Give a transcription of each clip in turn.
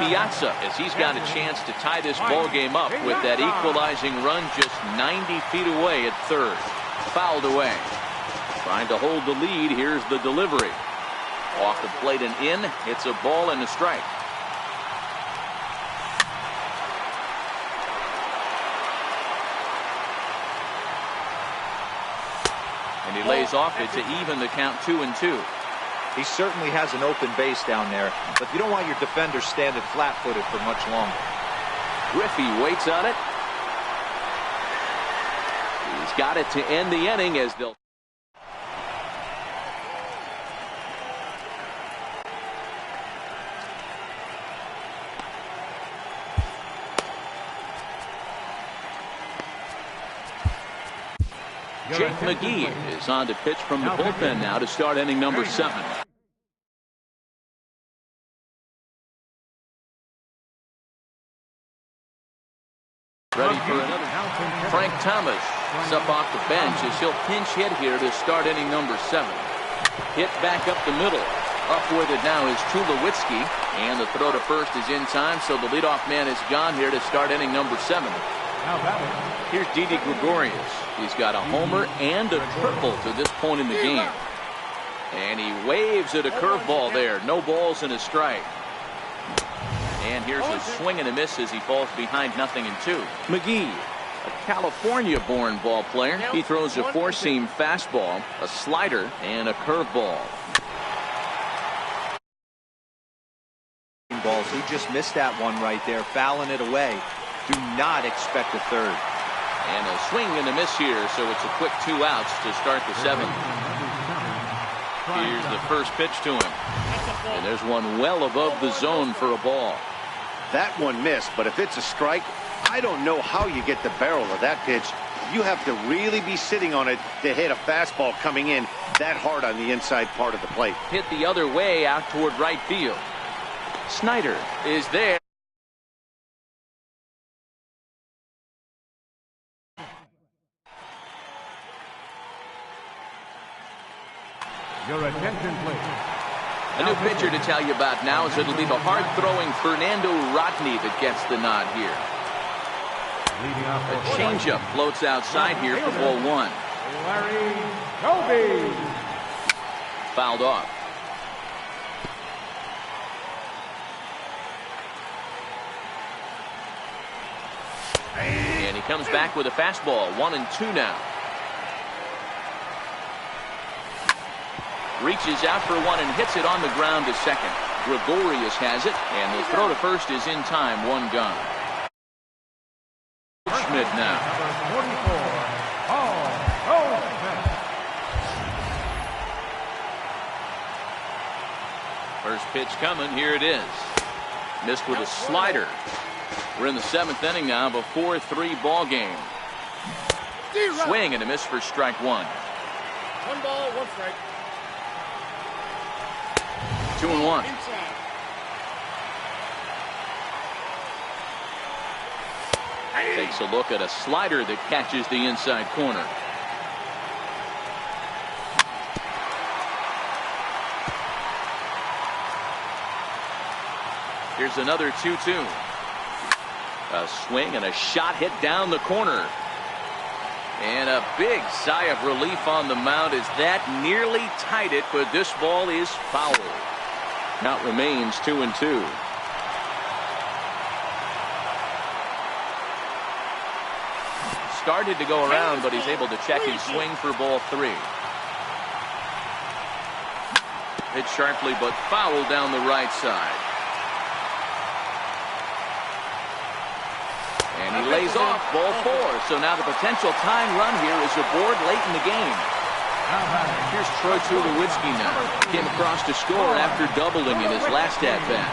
Piazza, as he's got a chance to tie this ball game up with that equalizing run just 90 feet away at third. Fouled away. Trying to hold the lead. Here's the delivery. Off the plate and in. It's a ball and a strike. And he lays off it to even the count 2-2. He certainly has an open base down there, but you don't want your defender standing flat-footed for much longer. Griffey waits on it. He's got it to end the inning as they'll. Jake McGee is on to pitch from the bullpen now to start inning number 7. Ready for another. Frank Thomas is up off the bench as he'll pinch hit here to start inning number 7. Hit back up the middle. Up with it now is Tulowitzki, and the throw to first is in time, so the leadoff man is gone here to start inning number 7. Here's Didi Gregorius. He's got a homer and a triple to this point in the game. And he waves at a curveball there. No balls and a strike. And here's a swing and a miss as he falls behind 0-2. McGee, a California-born ball player. He throws a four-seam fastball, a slider, and a curveball. Balls. He just missed that one right there, fouling it away. Do not expect a third. And a swing and a miss here, so it's a quick 2 outs to start the 7th. Here's the first pitch to him. And there's one well above the zone for a ball. That one missed, but if it's a strike, I don't know how you get the barrel of that pitch. You have to really be sitting on it to hit a fastball coming in that hard on the inside part of the plate. Hit the other way out toward right field. Snyder is there. Your attention, please. A new pitcher to tell you about now is it'll be the hard-throwing Fernando Rodney that gets the nod here. A changeup floats outside here for ball 1. Larry Kobe. Fouled off. And he comes back with a fastball. 1-2 now. Reaches out for one and hits it on the ground to second. Gregorius has it, and the throw to first is in time. 1 gone. Schmidt now. First pitch coming. Here it is. Missed with a slider. We're in the 7th inning now of a 4-3 ball game. Swing and a miss for strike 1. 1 ball, 1 strike. 2-1. Takes a look at a slider that catches the inside corner. Here's another 2-2. A swing and a shot hit down the corner. And a big sigh of relief on the mound as that nearly tied it, but this ball is foul. Count remains 2-2. Started to go around, but he's able to check his swing for ball 3. Hit sharply, but foul down the right side. And he lays off ball 4. So now the potential tying run here is aboard late in the game. Here's Troy Tulowitzki now. Came across to score after doubling in his last at-bat.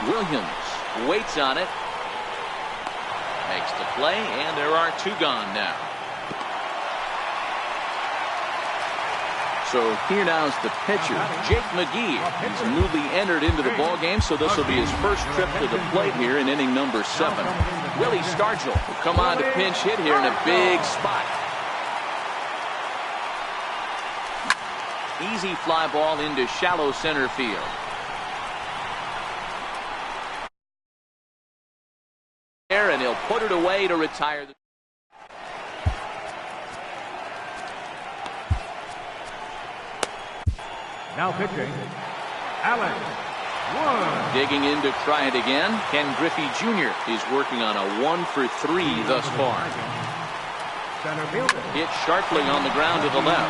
Williams waits on it. Makes the play, and there are 2 gone now. So here now is the pitcher, Jake McGee. He's newly entered into the ball game, so this will be his first trip to the plate here in inning number 7. Willie Stargell will come on to pinch hit here in a big spot. Easy fly ball into shallow center field. put it away to retire. Now pitching, Alex Wood. Digging in to try it again. Ken Griffey Jr. is working on a 1-for-3 thus far. Center fielder. Hit sharply on the ground to the left.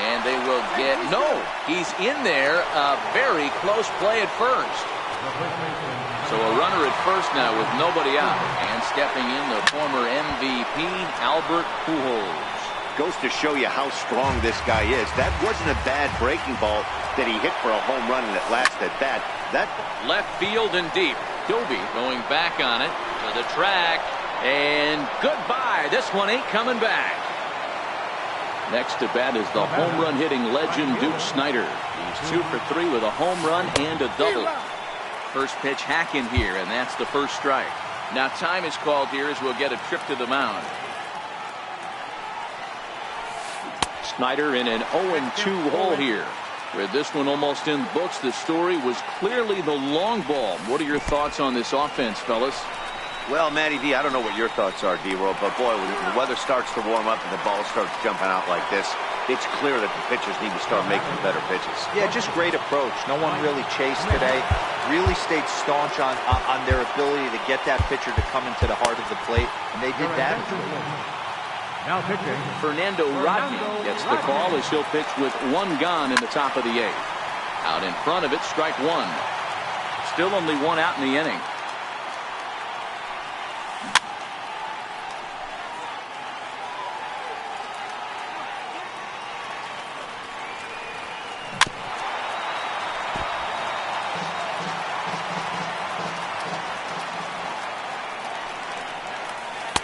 And they will get, no, he's in there. A very close play at first. So a runner at first now with nobody out. And stepping in, the former MVP, Albert Pujols. Goes to show you how strong this guy is. That wasn't a bad breaking ball that he hit for a home run in that last at bat. That left field and deep. Doby going back on it to the track. And goodbye. This one ain't coming back. Next to bat is the home run hitting legend Duke Snider. He's 2 for 3 with a home run and a double. First pitch hack in here, and that's the first strike. Now time is called here as we'll get a trip to the mound. Snider in an 0-2 hole here. With this one almost in the books, the story was clearly the long ball. What are your thoughts on this offense, fellas? Well, Matty V, I don't know what your thoughts are, D-Roll, but boy, when the weather starts to warm up and the ball starts jumping out like this, it's clear that the pitchers need to start making better pitches. Yeah, just great approach. No one really chased today. Really stayed staunch on their ability to get that pitcher to come into the heart of the plate, and they did that. Now pitching, Fernando Rodney gets the call as he'll pitch with 1 gone in the top of the 8th. Out in front of it, strike 1. Still only 1 out in the inning.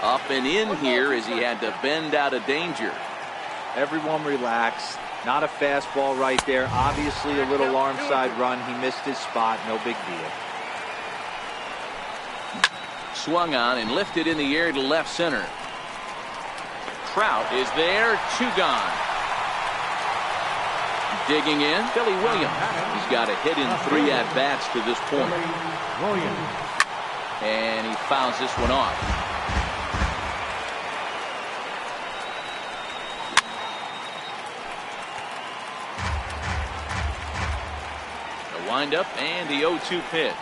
Up and in here as he had to bend out of danger. Everyone relax. Not a fastball right there. Obviously a little arm side run. He missed his spot. No big deal. Swung on and lifted in the air to left center. Trout is there. 2 gone. Digging in, Billy Williams. He's got a hit in 3 at-bats to this point. And he fouls this one off. Wind-up and the 0-2 pitch.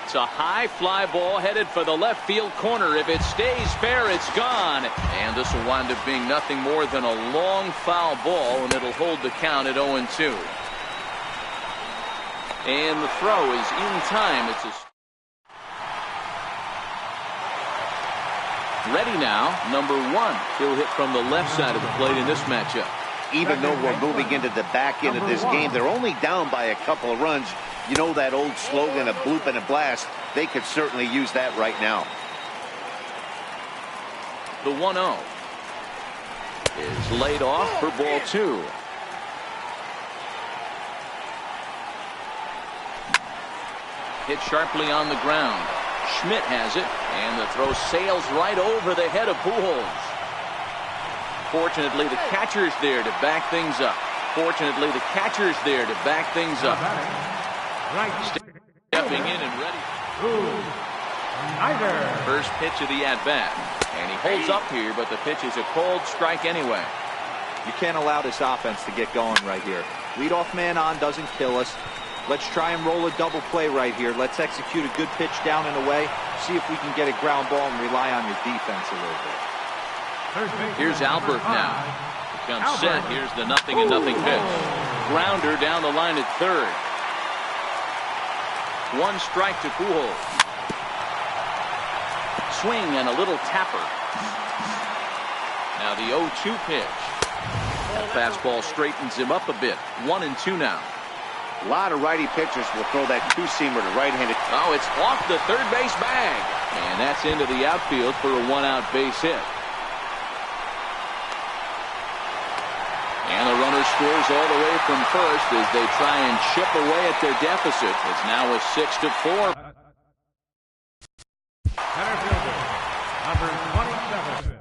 It's a high fly ball headed for the left field corner. If it stays fair, it's gone. And this will wind up being nothing more than a long foul ball, and it'll hold the count at 0-2. And the throw is in time. It's ready now. Number 1. He'll hit from the left side of the plate in this matchup. Even though we're moving into the back end of this game, they're only down by a couple of runs. You know that old slogan, a bloop and a blast. They could certainly use that right now. The 1-0 is laid off for ball 2. Hit sharply on the ground. Schmidt has it, and the throw sails right over the head of Pujols. Fortunately, the catcher's there to back things up. Stepping in and ready. First pitch of the at-bat. And he holds up here, but the pitch is a cold strike anyway. You can't allow this offense to get going right here. Leadoff man on doesn't kill us. Let's try and roll a double play right here. Let's execute a good pitch down and away. See if we can get a ground ball and rely on your defense a little bit. Here's Albert now. Comes set. Here's the 0-0 pitch. Grounder down the line at third. 1 strike to Pujols. Swing and a little tapper. Now the 0-2 pitch. That fastball straightens him up a bit. 1-2 now. A lot of righty pitchers will throw that 2-seamer to right-handed. Oh, it's off the third base bag. And that's into the outfield for a 1-out base hit. And the runner scores all the way from first as they try and chip away at their deficit. It's now a 6-4. Center fielder, number 27.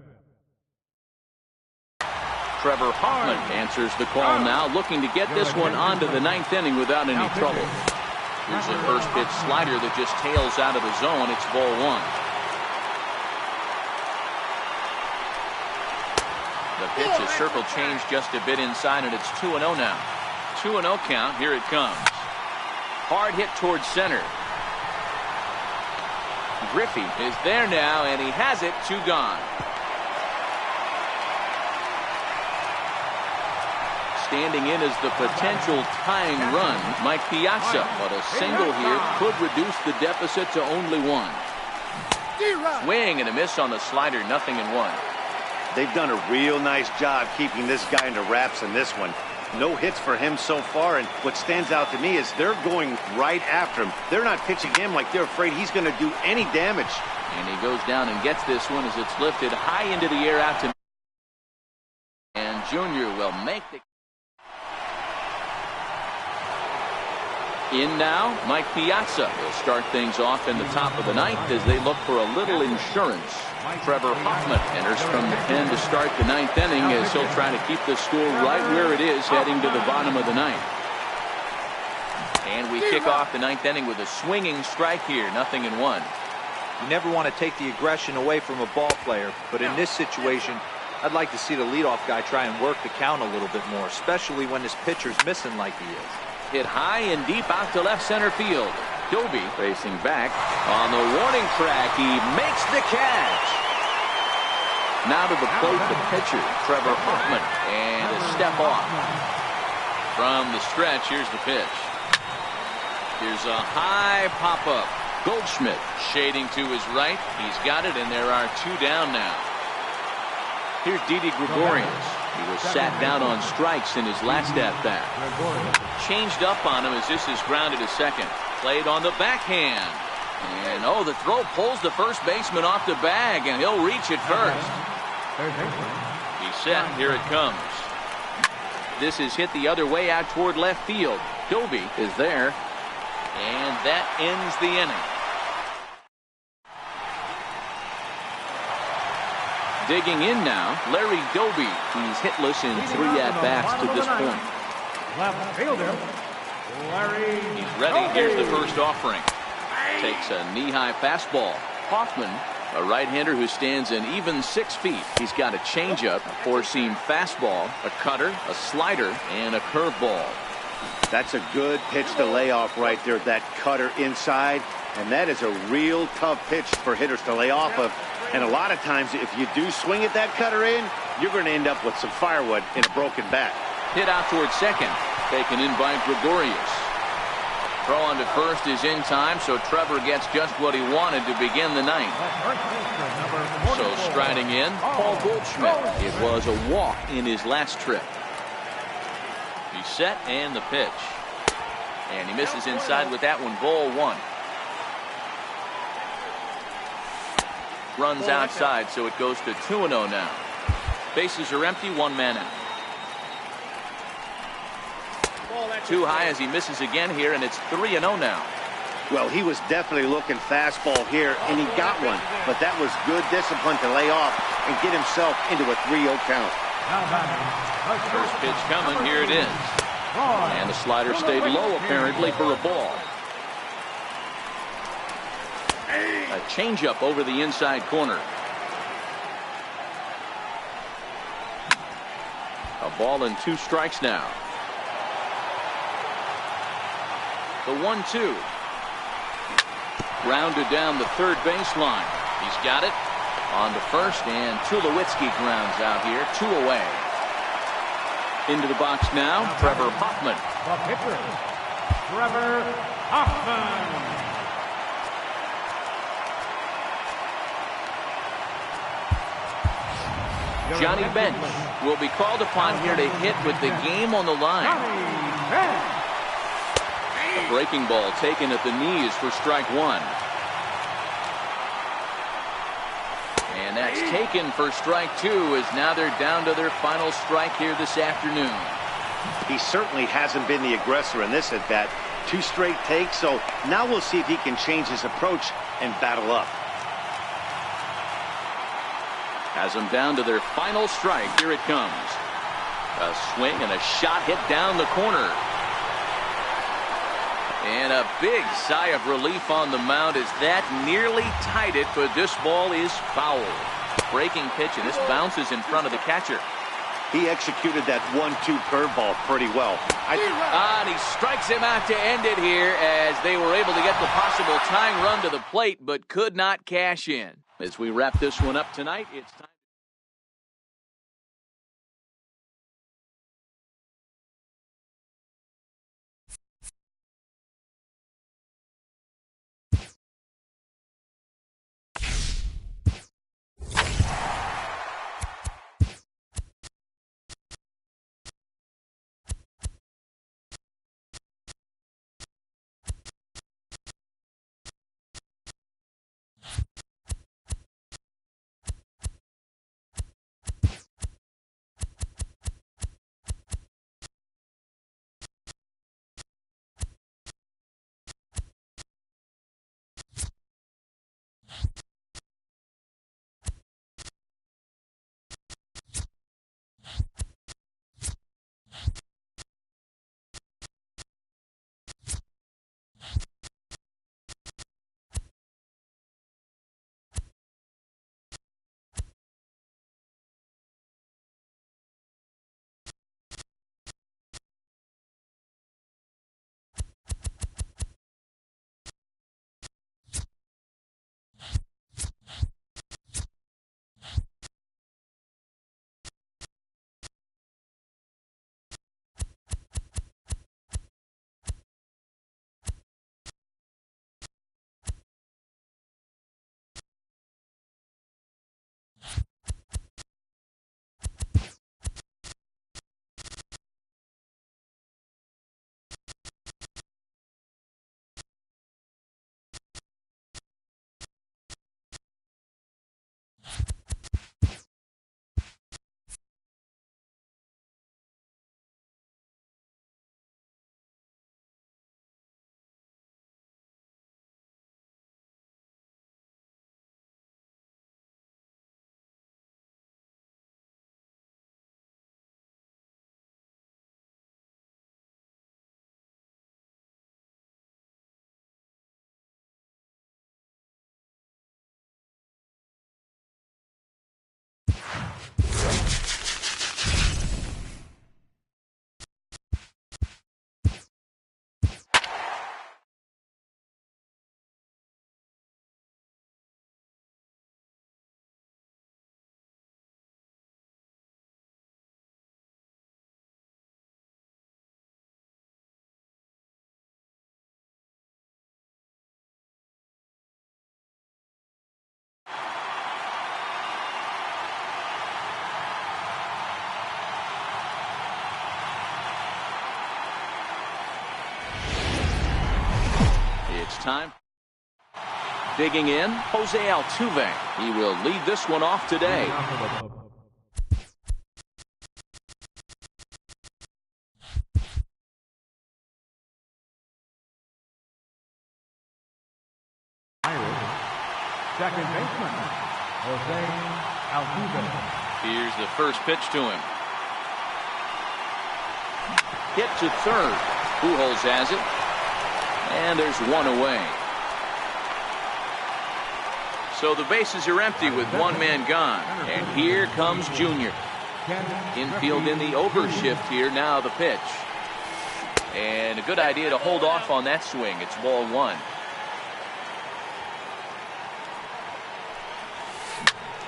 Trevor Hoffman answers the call now, looking to get this one onto the 9th inning without any trouble. Here's a first pitch slider that just tails out of the zone. It's ball one. The pitch is circle change just a bit inside, and it's 2-0 now. 2-0 count. Here it comes. Hard hit towards center. Griffey is there now, and he has it. 2 gone. Standing in as the potential tying run, Mike Piazza, but a single here could reduce the deficit to only 1. Swing and a miss on the slider, 0-1. They've done a real nice job keeping this guy into wraps in this one. No hits for him so far, and what stands out to me is they're going right after him. They're not pitching him like they're afraid he's going to do any damage. And he goes down and gets this one as it's lifted high into the air out to, and Junior will make the. In now, Mike Piazza will start things off in the top of the 9th as they look for a little insurance. Trevor Hoffman enters from the pen to start the 9th inning as he'll try to keep the score right where it is heading to the bottom of the 9th. And we kick off the 9th inning with a swinging strike here, 0-1. You never want to take the aggression away from a ball player, but in this situation, I'd like to see the leadoff guy try and work the count a little bit more, especially when his pitcher's missing like he is. Hit high and deep out to left center field. Doby facing back on the warning track. He makes the catch. Now to the plate, the pitcher, Trevor Hoffman, and a step off. From the stretch, here's the pitch. Here's a high pop-up. Goldschmidt shading to his right. He's got it, and there are 2 down now. Here's Didi Gregorius. He was sat down on strikes in his last at-bat. Changed up on him as this is grounded to second. Played on the backhand. And, oh, the throw pulls the first baseman off the bag, and he'll reach it first. He's set. Here it comes. This is hit the other way out toward left field. Doby is there. And that ends the inning. Digging in now, Larry Doby. He's hitless in 3 at-bats to this point. Left fielder, Larry. He's ready. Here's the first offering. Takes a knee-high fastball. Hoffman, a right-hander who stands an even 6 feet. He's got a changeup, a four-seam fastball, a cutter, a slider, and a curveball. That's a good pitch to lay off right there, that cutter inside. And that is a real tough pitch for hitters to lay off of. And a lot of times, if you do swing at that cutter in, you're going to end up with some firewood in a broken bat. Hit out towards second. Taken in by Gregorius. Throw on to first is in time, so Trevor gets just what he wanted to begin the 9th. So striding in, Paul Goldschmidt. It was a walk in his last trip. He's set and the pitch. And he misses inside with that one. Ball 1. Runs outside, so it goes to 2-0 now. Bases are empty, 1 man out. Too high as he misses again here, and it's 3-0 now. Well, he was definitely looking fastball here, and he got one. But that was good discipline to lay off and get himself into a 3-0 count. First pitch coming, here it is. And the slider stayed low apparently for a ball. A changeup over the inside corner. A ball and 2 strikes now. The 1-2. Grounded down the third baseline. He's got it on to first, and Tulowitzki grounds out here. 2 away. Into the box now, Trevor Hoffman. The pitcher, Trevor Hoffman. Johnny Bench will be called upon here to hit with the game on the line. A breaking ball taken at the knees for strike 1. And that's taken for strike 2 as now they're down to their final strike here this afternoon. He certainly hasn't been the aggressor in this at bat. 2 straight takes, so now we'll see if he can change his approach and battle up. Has them down to their final strike. Here it comes. A swing and a shot hit down the corner. And a big sigh of relief on the mound as that nearly tied it, but this ball is foul. Breaking pitch, and this bounces in front of the catcher. He executed that 1-2 curveball pretty well. And he strikes him out to end it here as they were able to get the possible tying run to the plate, but could not cash in. As we wrap this one up tonight, it's time. Time. Digging in, Jose Altuve. He will lead this one off today. Second baseman, Jose Altuve. Here's the first pitch to him. Hit to third. Pujols has it. And there's one away. So the bases are empty with one man gone. And here comes Junior. Infield in the overshift here. Now the pitch. And a good idea to hold off on that swing. It's ball one.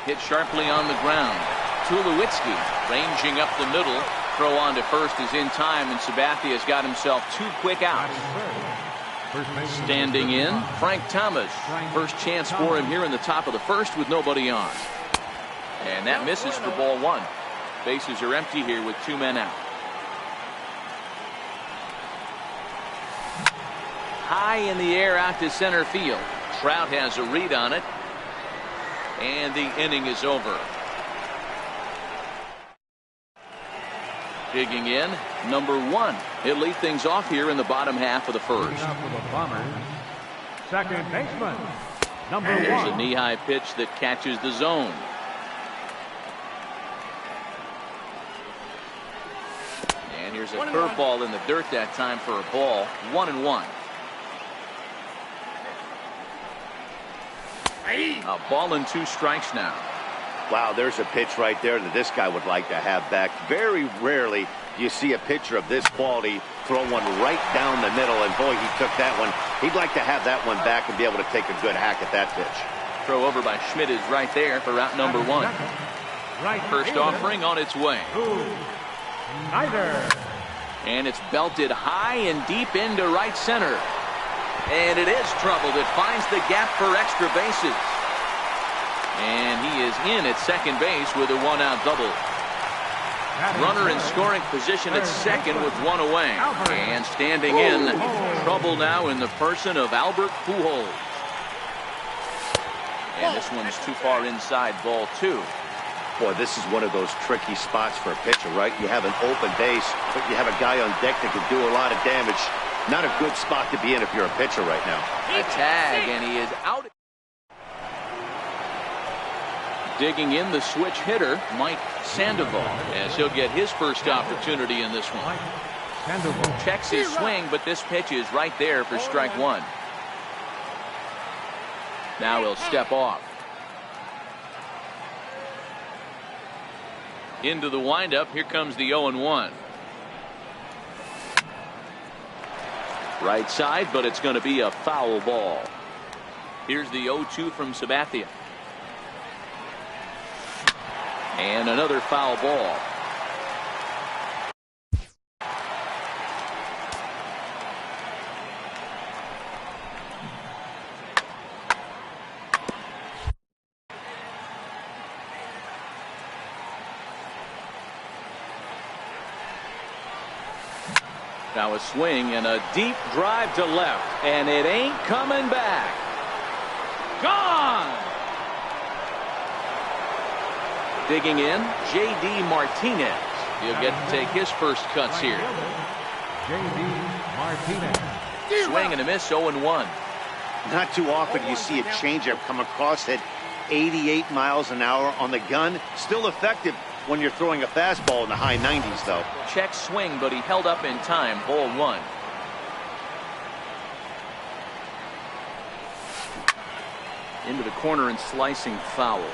Hit sharply on the ground. Tulowitzki ranging up the middle. Throw on to first is in time, and Sabathia has got himself two quick outs. Standing in, Frank Thomas. First chance for him here in the top of the first with nobody on. And that misses for ball one. Bases are empty here with two men out. High in the air out to center field. Trout has a read on it. And the inning is over. Digging in, number one. He'll lead things off here in the bottom half of the first. Second baseman, number one. There's a knee-high pitch that catches the zone. And here's a curveball in the dirt that time for a ball. 1-1. A ball and 2 strikes now. Wow, there's a pitch right there that this guy would like to have back. Very rarely do you see a pitcher of this quality throw one right down the middle, and boy, he took that one. He'd like to have that one back and be able to take a good hack at that pitch. Throw over by Schmidt is right there for out number 1. First offering on its way. And it's belted high and deep into right center. And it is trouble that finds the gap for extra bases. And he is in at second base with a 1-out double. Runner in scoring position at second with 1 away. And standing in, trouble now in the person of Albert Pujols. And this one's too far inside, ball 2. Boy, this is one of those tricky spots for a pitcher, right? You have an open base, but you have a guy on deck that can do a lot of damage. Not a good spot to be in if you're a pitcher right now. A tag, and he is out. Digging in the switch hitter, Mike Sandoval, as he'll get his first opportunity in this one. Checks his swing, but this pitch is right there for strike 1. Now he'll step off. Into the windup, here comes the 0-1. Right side, but it's going to be a foul ball. Here's the 0-2 from Sabathia. And another foul ball. Now a swing and a deep drive to left, and it ain't coming back. Gone! Digging in, J.D. Martinez. He'll get to take his first cuts here. J.D. Martinez. Swing and a miss, 0-1. Not too often you see a changeup come across at 88 miles an hour on the gun. Still effective when you're throwing a fastball in the high 90s, though. Check swing, but he held up in time. Ball 1. Into the corner and slicing foul.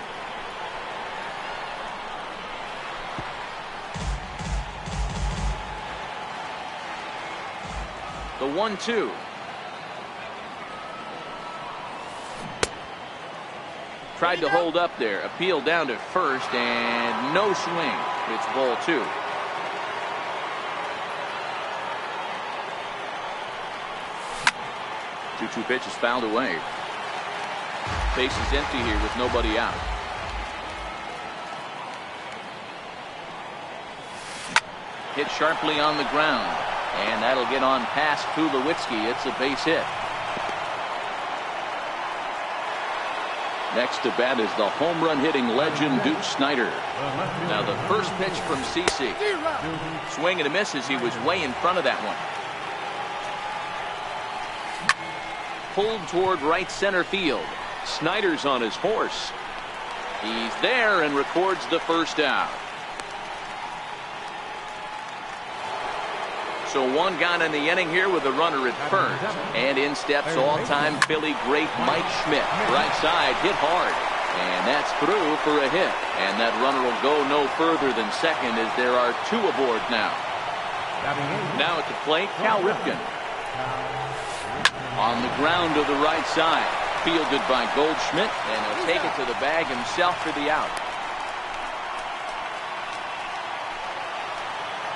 The 1-2. Tried to hold up there. Appeal down to first, and no swing. It's ball 2. Two pitches fouled away. Base is empty here with nobody out. Hit sharply on the ground, and that'll get on past Tulowitzki. It's a base hit. Next to bat is the home run hitting legend Duke Snider. Now the first pitch from CC. Swing and a miss as he was way in front of that one. Pulled toward right center field. Snider's on his horse. He's there and records the first out. So one gone in the inning here with a runner at first. And in steps all-time Philly great Mike Schmidt. Right side, hit hard. And that's through for a hit. And that runner will go no further than second as there are 2 aboard now. Now at the plate, Cal Ripken. On the ground to the right side. Fielded by Goldschmidt. And he'll take it to the bag himself for the out.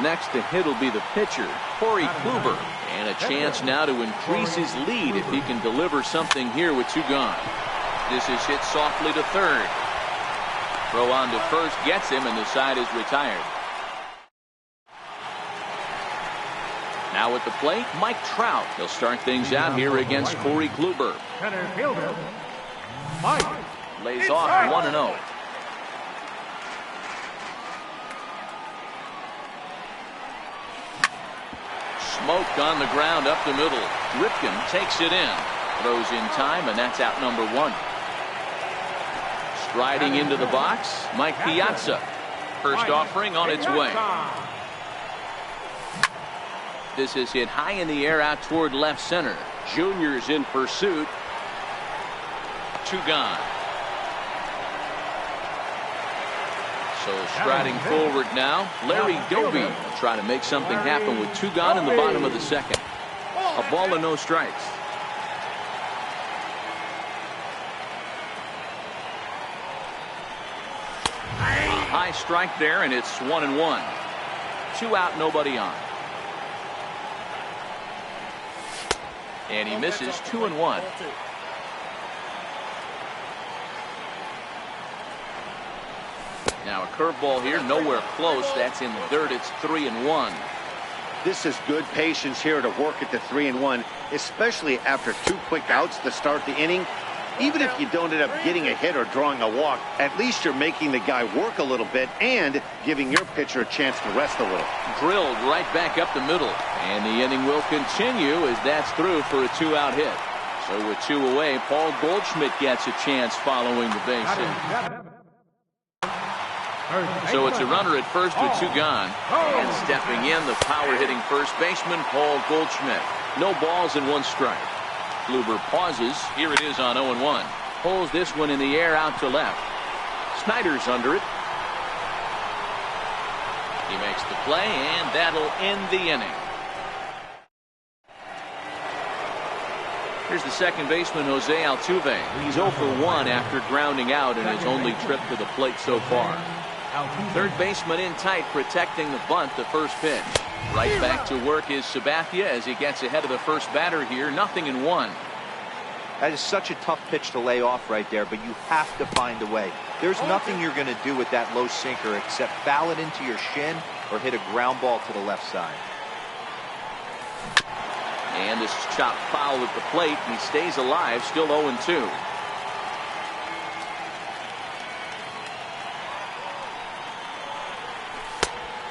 Next to hit will be the pitcher, Corey Kluber. And a chance now to increase his lead if he can deliver something here with 2 gone. This is hit softly to third. Throw on to first gets him, and the side is retired. Now at the plate, Mike Trout. He'll start things out here against Corey Kluber. Center fielder, Mike. Lays off 1-0. Smoked on the ground up the middle. Ripken takes it in. Throws in time, and that's out number 1. Striding into the box, Mike Piazza. First offering on its way. This is hit high in the air out toward left center. Junior's in pursuit. 2 gone. So striding forward now, Larry Doby trying to make something happen with 2 gone in the bottom of the second. A ball and no strikes. A high strike there, and it's 1-1. 2 out, nobody on. And he misses 2-1. Now a curveball here, nowhere close. That's in the dirt. It's 3-1. This is good patience here to work at the 3-1, especially after 2 quick outs to start the inning. Even if you don't end up getting a hit or drawing a walk, at least you're making the guy work a little bit and giving your pitcher a chance to rest a little. Drilled right back up the middle. And the inning will continue as that's through for a 2-out hit. So with 2 away, Paul Goldschmidt gets a chance following the base hit. So it's a runner at first with 2 gone. And stepping in, the power-hitting first baseman, Paul Goldschmidt. No balls and 1 strike. Kluber pauses. Here it is on 0-1. Pulls this one in the air out to left. Snyder's under it. He makes the play, and that'll end the inning. Here's the second baseman, Jose Altuve. He's 0 for 1 after grounding out in his only trip to the plate so far. Third baseman in tight, protecting the bunt, the first pitch. Right back to work is Sabathia as he gets ahead of the first batter here. 0-1. That is such a tough pitch to lay off right there, but you have to find a way. There's nothing you're going to do with that low sinker except foul it into your shin or hit a ground ball to the left side. And this is chopped foul at the plate, and he stays alive, still 0-2.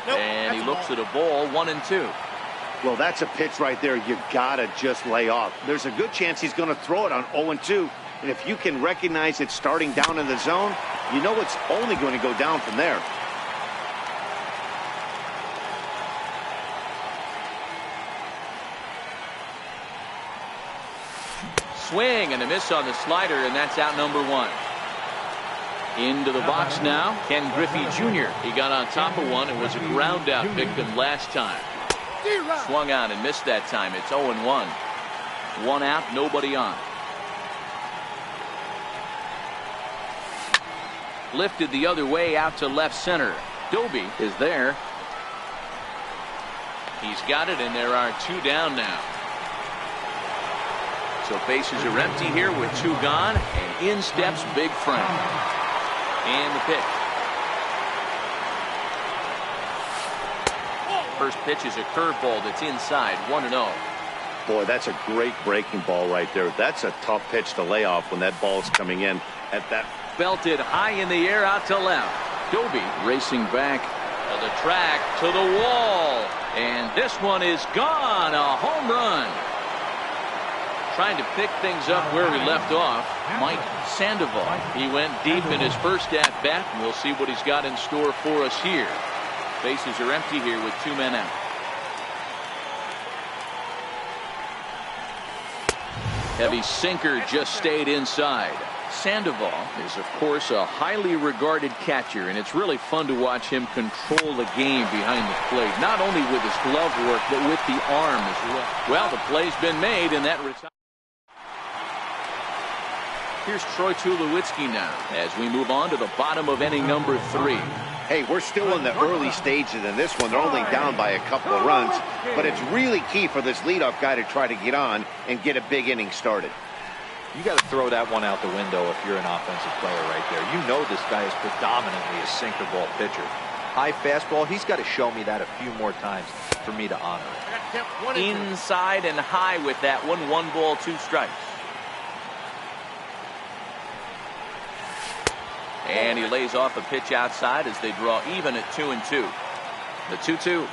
And he looks at a ball, 1-2. Well, that's a pitch right there you gotta just lay off. There's a good chance he's going to throw it on 0-2. And if you can recognize it starting down in the zone, you know it's only going to go down from there. Swing and a miss on the slider, and that's out number 1. Into the box now, Ken Griffey Jr. He got on top of one and was a ground out victim last time. Swung out and missed that time. It's 0-1. 1 out, nobody on. Lifted the other way out to left center. Doby is there. He's got it, and there are 2 down now. So bases are empty here with 2 gone, and in steps Big Frank. And the pitch. First pitch is a curveball that's inside, 1-0. Boy, that's a great breaking ball right there. That's a tough pitch to lay off when that ball's coming in at that. Belted high in the air out to left. Doby racing back to the track, to the wall. And this one is gone. A home run. Trying to pick things up where we left off, Mike Sandoval. He went deep in his first at-bat, and we'll see what he's got in store for us here. Bases are empty here with 2 men out. Heavy sinker just stayed inside. Sandoval is, of course, a highly regarded catcher, and it's really fun to watch him control the game behind the plate, not only with his glove work, but with the arm as well. Well, the play's been made, and that retirement. Here's Troy Tulowitzki now as we move on to the bottom of inning number 3. Hey, we're still in the early stages in this one. They're only down by a couple of runs, but it's really key for this leadoff guy to try to get on and get a big inning started. You got to throw that one out the window if you're an offensive player right there. You know this guy is predominantly a sinker ball pitcher. High fastball, he's got to show me that a few more times for me to honor it. Inside and high with that one. 1 ball, 2 strikes. And he lays off a pitch outside as they draw even at 2-2. The 2-2.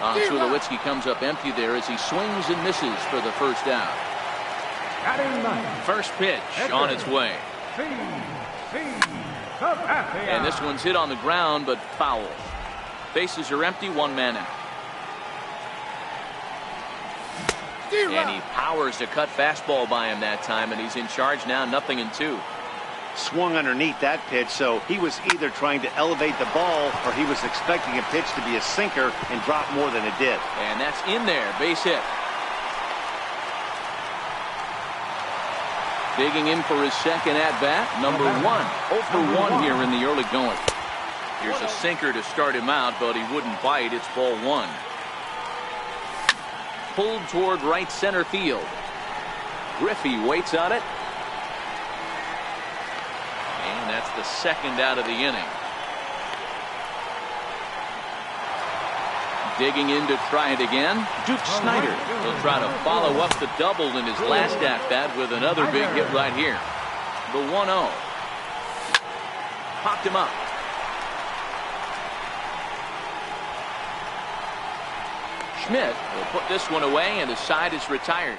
Tulowitzki comes up empty there as he swings and misses for the first down. First pitch on its way. And this one's hit on the ground, but foul. Bases are empty, 1 man out. And he powers a cut fastball by him that time, and he's in charge now, 0-2. Swung underneath that pitch, so he was either trying to elevate the ball or he was expecting a pitch to be a sinker and drop more than it did. And that's in there, base hit. Digging in for his second at-bat, number 1. 0 for 1 here in the early going. Here's a sinker to start him out, but he wouldn't bite. It's ball 1. Pulled toward right center field. Griffey waits on it. And that's the second out of the inning. Digging in to try it again, Duke Snider. He'll try to follow up the double in his last at-bat with another big hit right here. The 1-0. Popped him up. Schmidt will put this one away, and his side is retired.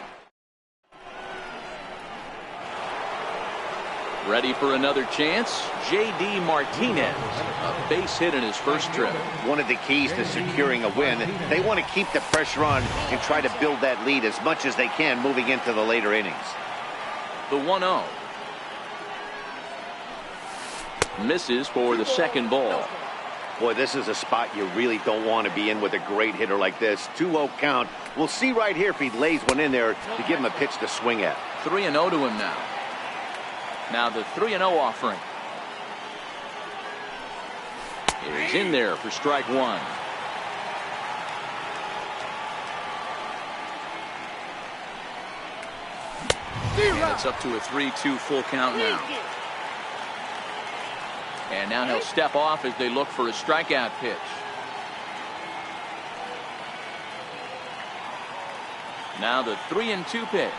Ready for another chance, J.D. Martinez. A base hit in his first trip. One of the keys to securing a win, they want to keep the pressure on and try to build that lead as much as they can moving into the later innings. The 1-0. Misses for the second ball. Boy, this is a spot you really don't want to be in with a great hitter like this. 2-0 count. We'll see right here if he lays one in there to give him a pitch to swing at. 3-0 to him now. Now the 3-0 offering. Is in there for strike 1. And it's up to a 3-2 full count now. And now he'll step off as they look for a strikeout pitch. Now the 3-2 pitch.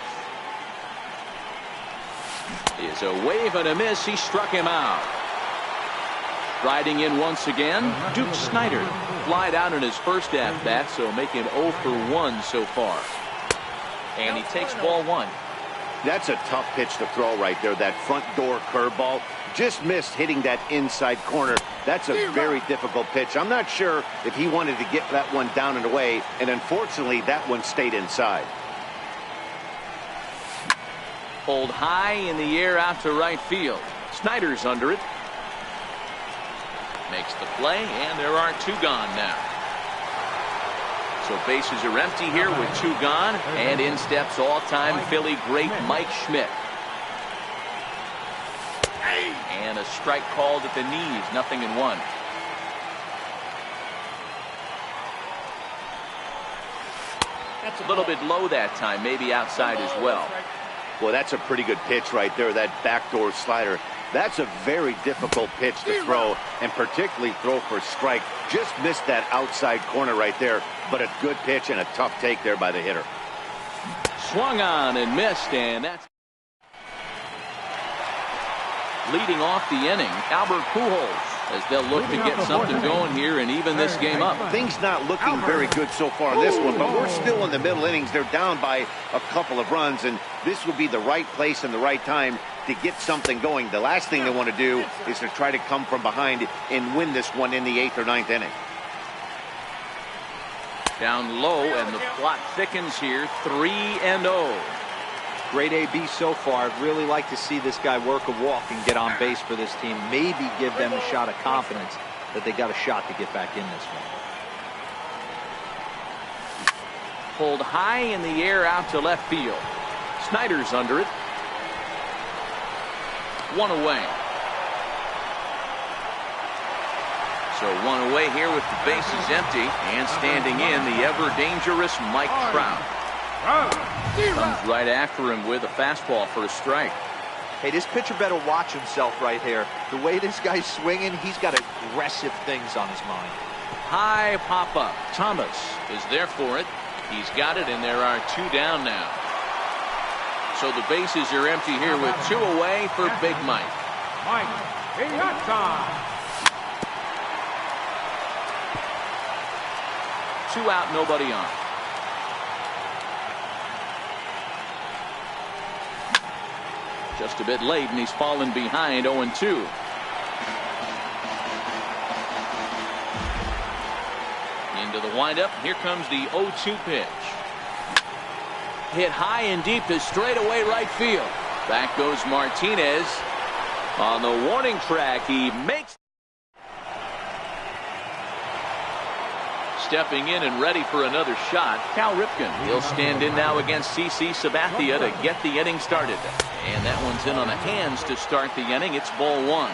Is a wave and a miss. He struck him out. Riding in once again, Duke Snider. Flied out in his first at-bat, so make him 0 for 1 so far. And he takes ball 1. That's a tough pitch to throw right there. That front door curveball just missed hitting that inside corner. That's a very difficult pitch. I'm not sure if he wanted to get that one down and away, and unfortunately that one stayed inside. Pulled high in the air out to right field. Snider's under it. Makes the play, and there are 2 gone now. So bases are empty here with 2 gone, and in steps all-time Philly great Mike Schmidt. And a strike called at the knees, 0-1. That's a little bit low that time, maybe outside as well. Well, that's a pretty good pitch right there, that backdoor slider. That's a very difficult pitch to throw, and particularly throw for a strike. Just missed that outside corner right there, but a good pitch and a tough take there by the hitter. Swung on and missed, and that's leading off the inning, Albert Pujols, as they'll look to get something going here and even this game up. Things not looking very good so far in this one, but we're still in the middle innings. They're down by a couple of runs, and this would be the right place and the right time to get something going. The last thing they want to do is to try to come from behind and win this one in the 8th or 9th inning. Down low, and the plot thickens here, 3-0. Great AB so far. I'd really like to see this guy work a walk and get on base for this team. Maybe give them a shot of confidence that they got a shot to get back in this one. Pulled high in the air out to left field. Snider's under it. 1 away. So 1 away here with the bases empty, and standing in the ever dangerous Mike Trout. Comes right after him with a fastball for a strike. Hey, this pitcher better watch himself right here. The way this guy's swinging, he's got aggressive things on his mind. High pop-up. Thomas is there for it. He's got it, and there are 2 down now. So the bases are empty here with 2 away for Big Mike. Mike Piazza. 2 out, nobody on. Just a bit late, and he's fallen behind 0-2. Into the windup. Here comes the 0-2 pitch. hit high and deep to straightaway right field. Back goes Martinez. On the warning track, he makes. Stepping in and ready for another shot, Cal Ripken. He'll stand in now against CC Sabathia to get the inning started. And that one's in on the hands to start the inning. It's ball one.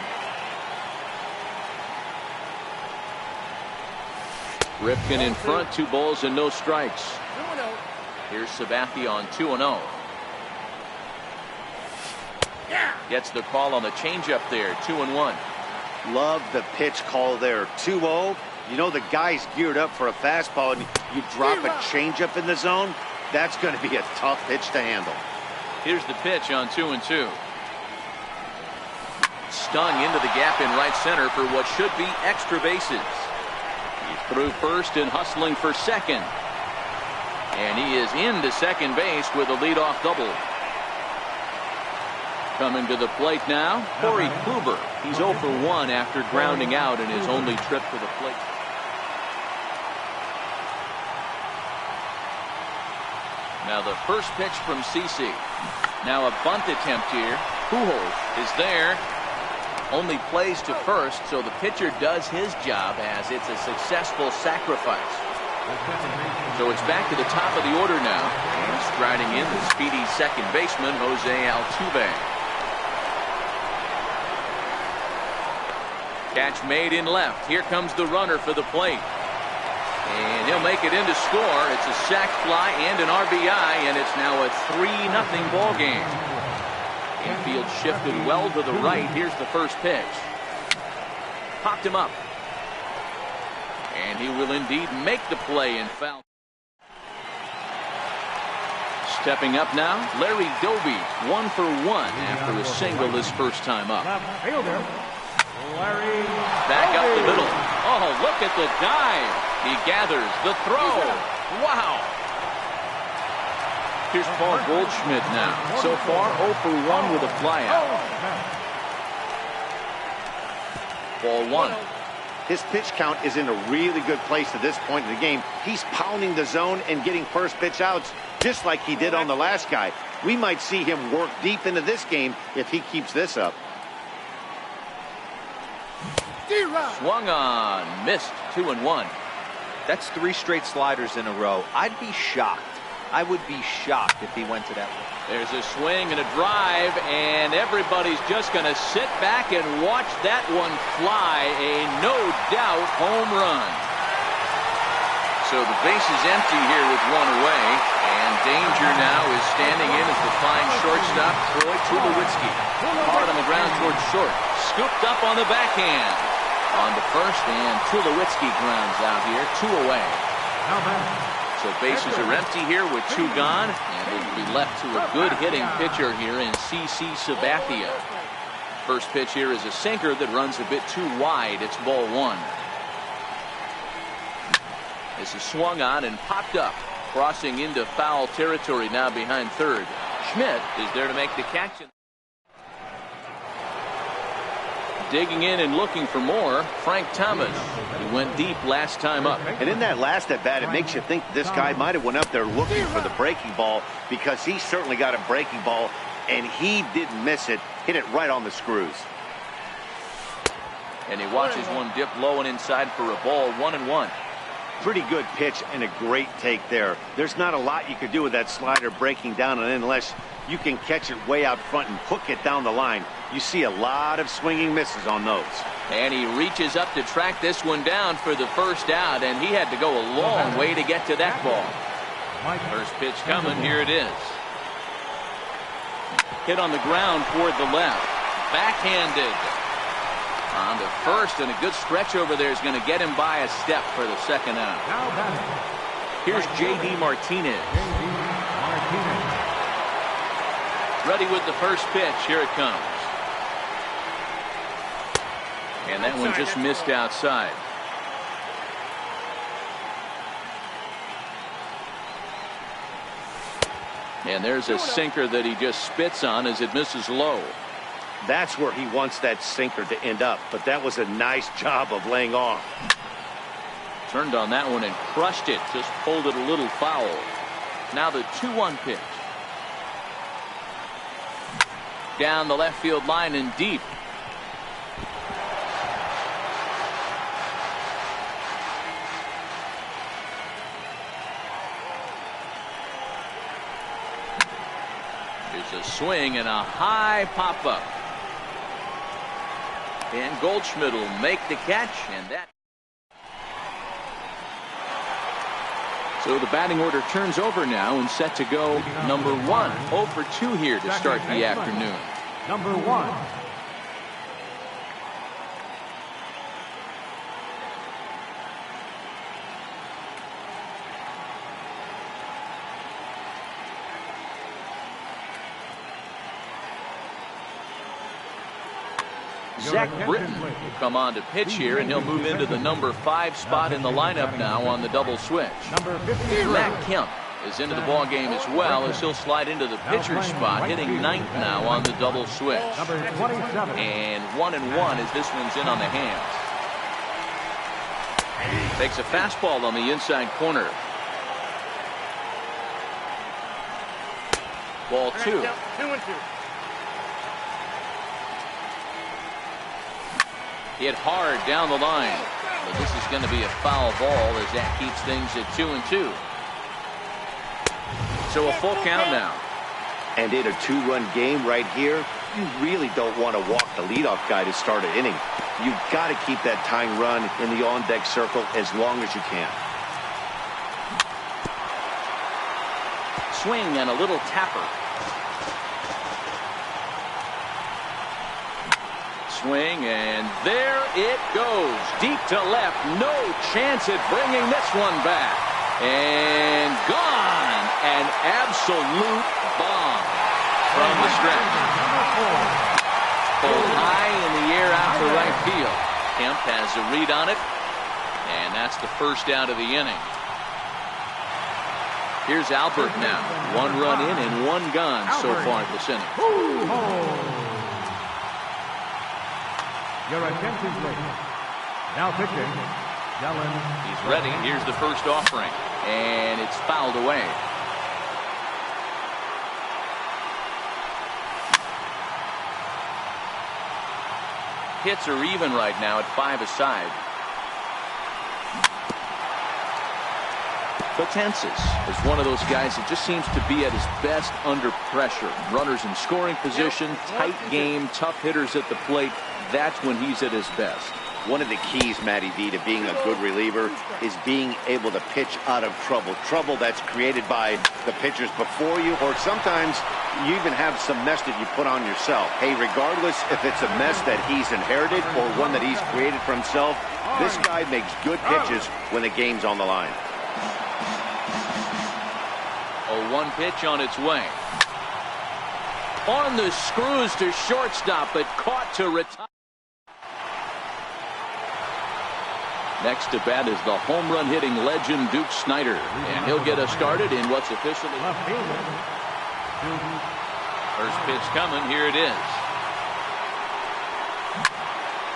Ripken in front, 2 balls and no strikes. 2-0. Here's Sabathia on 2-0. Gets the call on the changeup there, 2-1. Love the pitch call there. 2-0. You know the guy's geared up for a fastball, and you drop a changeup in the zone. That's going to be a tough pitch to handle. Here's the pitch on 2-2. Stung into the gap in right center for what should be extra bases. He's through first and hustling for second. And he is into second base with a leadoff double. Coming to the plate now, Corey Kluber. He's 0 for 1 after grounding out in his only trip to the plate. Now the first pitch from CC. Now a bunt attempt here. Pujols is there. Only plays to first, so the pitcher does his job as it's a successful sacrifice. So it's back to the top of the order now. And striding in the speedy second baseman, Jose Altuve. Catch made in left. Here comes the runner for the plate. And he'll make it in to score. It's a sac fly and an RBI, and it's now a 3-0 ball game. Infield shifted well to the right. Here's the first pitch. Popped him up. And he will indeed make the play in foul. Stepping up now, Larry Doby, 1 for 1 after a single his first time up. Fielder, Larry. Back up the middle. Oh, look at the dive. He gathers the throw. Wow. Here's Paul Goldschmidt now. So far 0 for 1 with a flyout. Ball 1. His pitch count is in a really good place at this point in the game. He's pounding the zone and getting first pitch outs just like he did on the last guy. We might see him work deep into this game if he keeps this up. Swung on, missed, 2-1. That's 3 straight sliders in a row. I'd be shocked. I would be shocked if he went to that one. There's a swing and a drive, and everybody's just going to sit back and watch that one fly. A no-doubt home run. So the base is empty here with 1 away, and danger now is standing in as the fine shortstop, Troy Tulowitzki. Hard on the ground towards short. Scooped up on the backhand. On to first, and Tulowitzki grounds out here, 2 away. So bases are empty here with 2 gone, and it'll be left to a good hitting pitcher here in CC Sabathia. First pitch here is a sinker that runs a bit too wide. It's ball 1. This is swung on and popped up, crossing into foul territory now behind third. Schmidt is there to make the catch. Digging in and looking for more, Frank Thomas. He went deep last time up. And in that last at bat, it makes you think this guy might have went up there looking for the breaking ball, because he certainly got a breaking ball, and he didn't miss it. Hit it right on the screws. And he watches one dip low and inside for a ball, 1-1. Pretty good pitch and a great take there. There's not a lot you could do with that slider breaking down, and unless you can catch it way out front and hook it down the line. You see a lot of swinging misses on those. And he reaches up to track this one down for the first out, and he had to go a long way to get to that ball. First pitch coming, here it is. Hit on the ground toward the left. Backhanded. On to first, and a good stretch over there is going to get him by a step for the second out. Here's J.D. Martinez. Ready with the first pitch. Here it comes. And that one just missed outside. And there's a sinker that he just spits on as it misses low. That's where he wants that sinker to end up, but that was a nice job of laying off. Turned on that one and crushed it. Just pulled it a little foul. Now the 2-1 pitch. Down the left field line and deep. Here's a swing and a high pop up. And Goldschmidt will make the catch, and that. So the batting order turns over now and set to go number 1. 0 for 2 here to start the afternoon. Number 1. Zach Britton will come on to pitch here, and he'll move into the number 5 spot in the lineup now on the double switch. Matt Kemp is into the ball game as well, as he'll slide into the pitcher's spot, hitting 9th now on the double switch. And 1-1 as this one's in on the hands. Takes a fastball on the inside corner. Ball 2. 2-2. Hit hard down the line. But this is going to be a foul ball as that keeps things at 2-2. So a full count now. And in a 2-run game right here, you really don't want to walk the leadoff guy to start an inning. You've got to keep that tying run in the on-deck circle as long as you can. Swing and a little tapper. Swing, and there it goes. Deep to left. No chance at bringing this one back. And gone. An absolute bomb from the stretch. Pulled high in the air out to right field. Kemp has a read on it, and that's the first out of the inning. Here's Albert now. 1 run in and 1 gone so far this inning. Your attention, please. Now pitching, Dylan. He's ready. Here's the first offering, and it's fouled away. Hits are even right now at 5 aside. Potensis is one of those guys that just seems to be at his best under pressure. Runners in scoring position, tight game, tough hitters at the plate. That's when he's at his best. One of the keys, Matty V, to being a good reliever is being able to pitch out of trouble. Trouble that's created by the pitchers before you, or sometimes you even have some mess that you put on yourself. Hey, regardless if it's a mess that he's inherited or one that he's created for himself, this guy makes good pitches when the game's on the line. A 1 pitch on its way. On the screws to shortstop, but caught to retire. Next to bat is the home run hitting legend Duke Snider, and he'll get us started in what's officially first pitch coming. Here it is.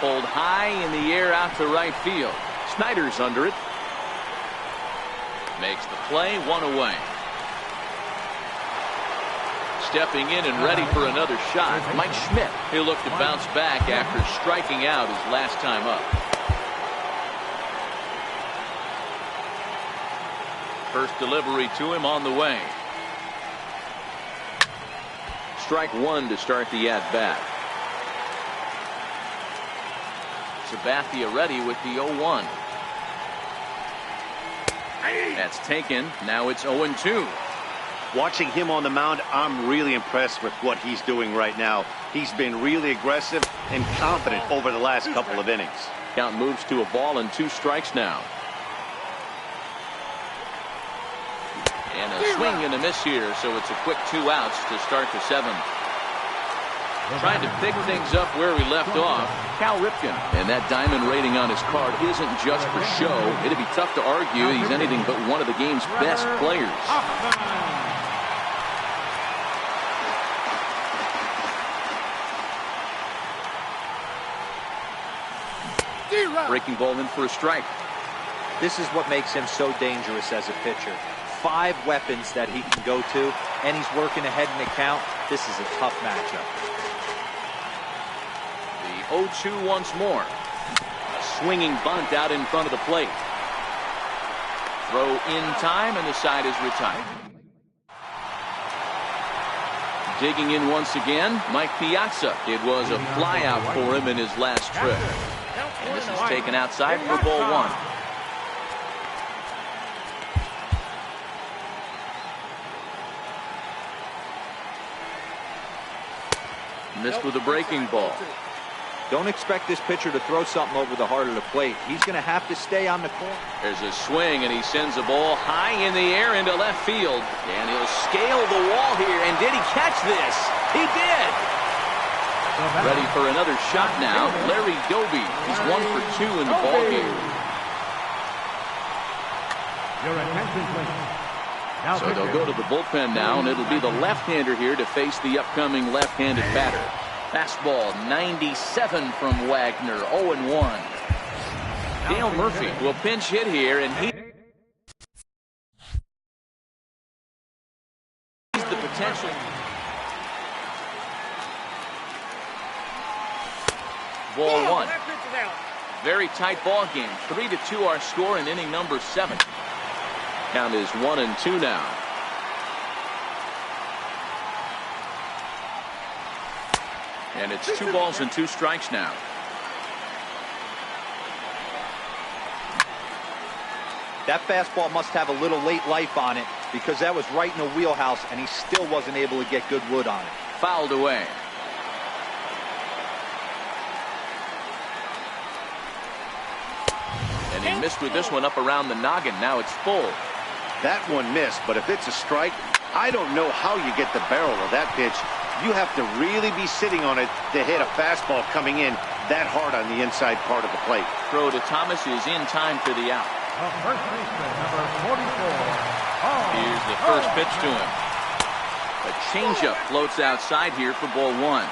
Pulled high in the air out to right field. Snider's under it. Makes the play, 1 away. Stepping in and ready for another shot, Mike Schmidt. He'll look to bounce back after striking out his last time up. First delivery to him on the way. Strike 1 to start the at-bat. Sabathia ready with the 0-1. That's taken. Now it's 0-2. Watching him on the mound, I'm really impressed with what he's doing right now. He's been really aggressive and confident over the last couple of innings. Count moves to a ball and 2 strikes now. And a swing and a miss here, so it's a quick 2 outs to start the 7th. Trying to pick things up where we left off, Cal Ripken. And that diamond rating on his card isn't just for show. It'd be tough to argue he's anything but one of the game's best players. Breaking ball in for a strike. This is what makes him so dangerous as a pitcher. 5 weapons that he can go to, and he's working ahead in the count. This is a tough matchup. The 0-2 once more. A swinging bunt out in front of the plate. Throw in time, and the side is retired. Digging in once again, Mike Piazza. It was a flyout for him in his last trip. And this is taken outside for ball 1. Missed with a breaking ball. Don't expect this pitcher to throw something over the heart of the plate. He's going to have to stay on the corner. There's a swing, and he sends a ball high in the air into left field. And he'll scale the wall here. And did he catch this? He did. Ready for another shot now. Larry Doby. He's 1 for 2 in the ball game. Your attention, please. Now So they'll go to the bullpen now, and it'll be the left-hander here to face the upcoming left-handed batter. Fastball 97 from Wagner, 0-1. Dale Murphy will pinch hit here, and he's the potential. Ball 1. Very tight ball game. 3-2 our score in inning number 7. Count is 1-2 now. And it's 2 balls and 2 strikes now. That fastball must have a little late life on it because that was right in the wheelhouse, and he still wasn't able to get good wood on it. Fouled away. And he missed with this one up around the noggin. Now it's full. That one missed, but if it's a strike, I don't know how you get the barrel of that pitch. You have to really be sitting on it to hit a fastball coming in that hard on the inside part of the plate. Throw to Thomas is in time for the out. First baseman, number 44. Here's the first pitch to him. A changeup floats outside here for ball 1.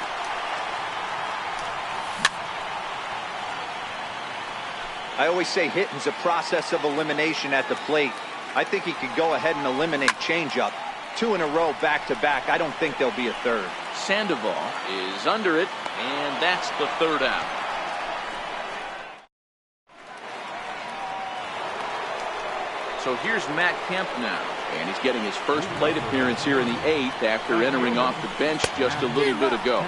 I always say hitting's a process of elimination at the plate. I think he could go ahead and eliminate changeup. 2 in a row back-to-back. I don't think there'll be a third. Sandoval is under it, and that's the 3rd out. So here's Matt Kemp now, and he's getting his first plate appearance here in the 8th after entering off the bench just a little bit ago.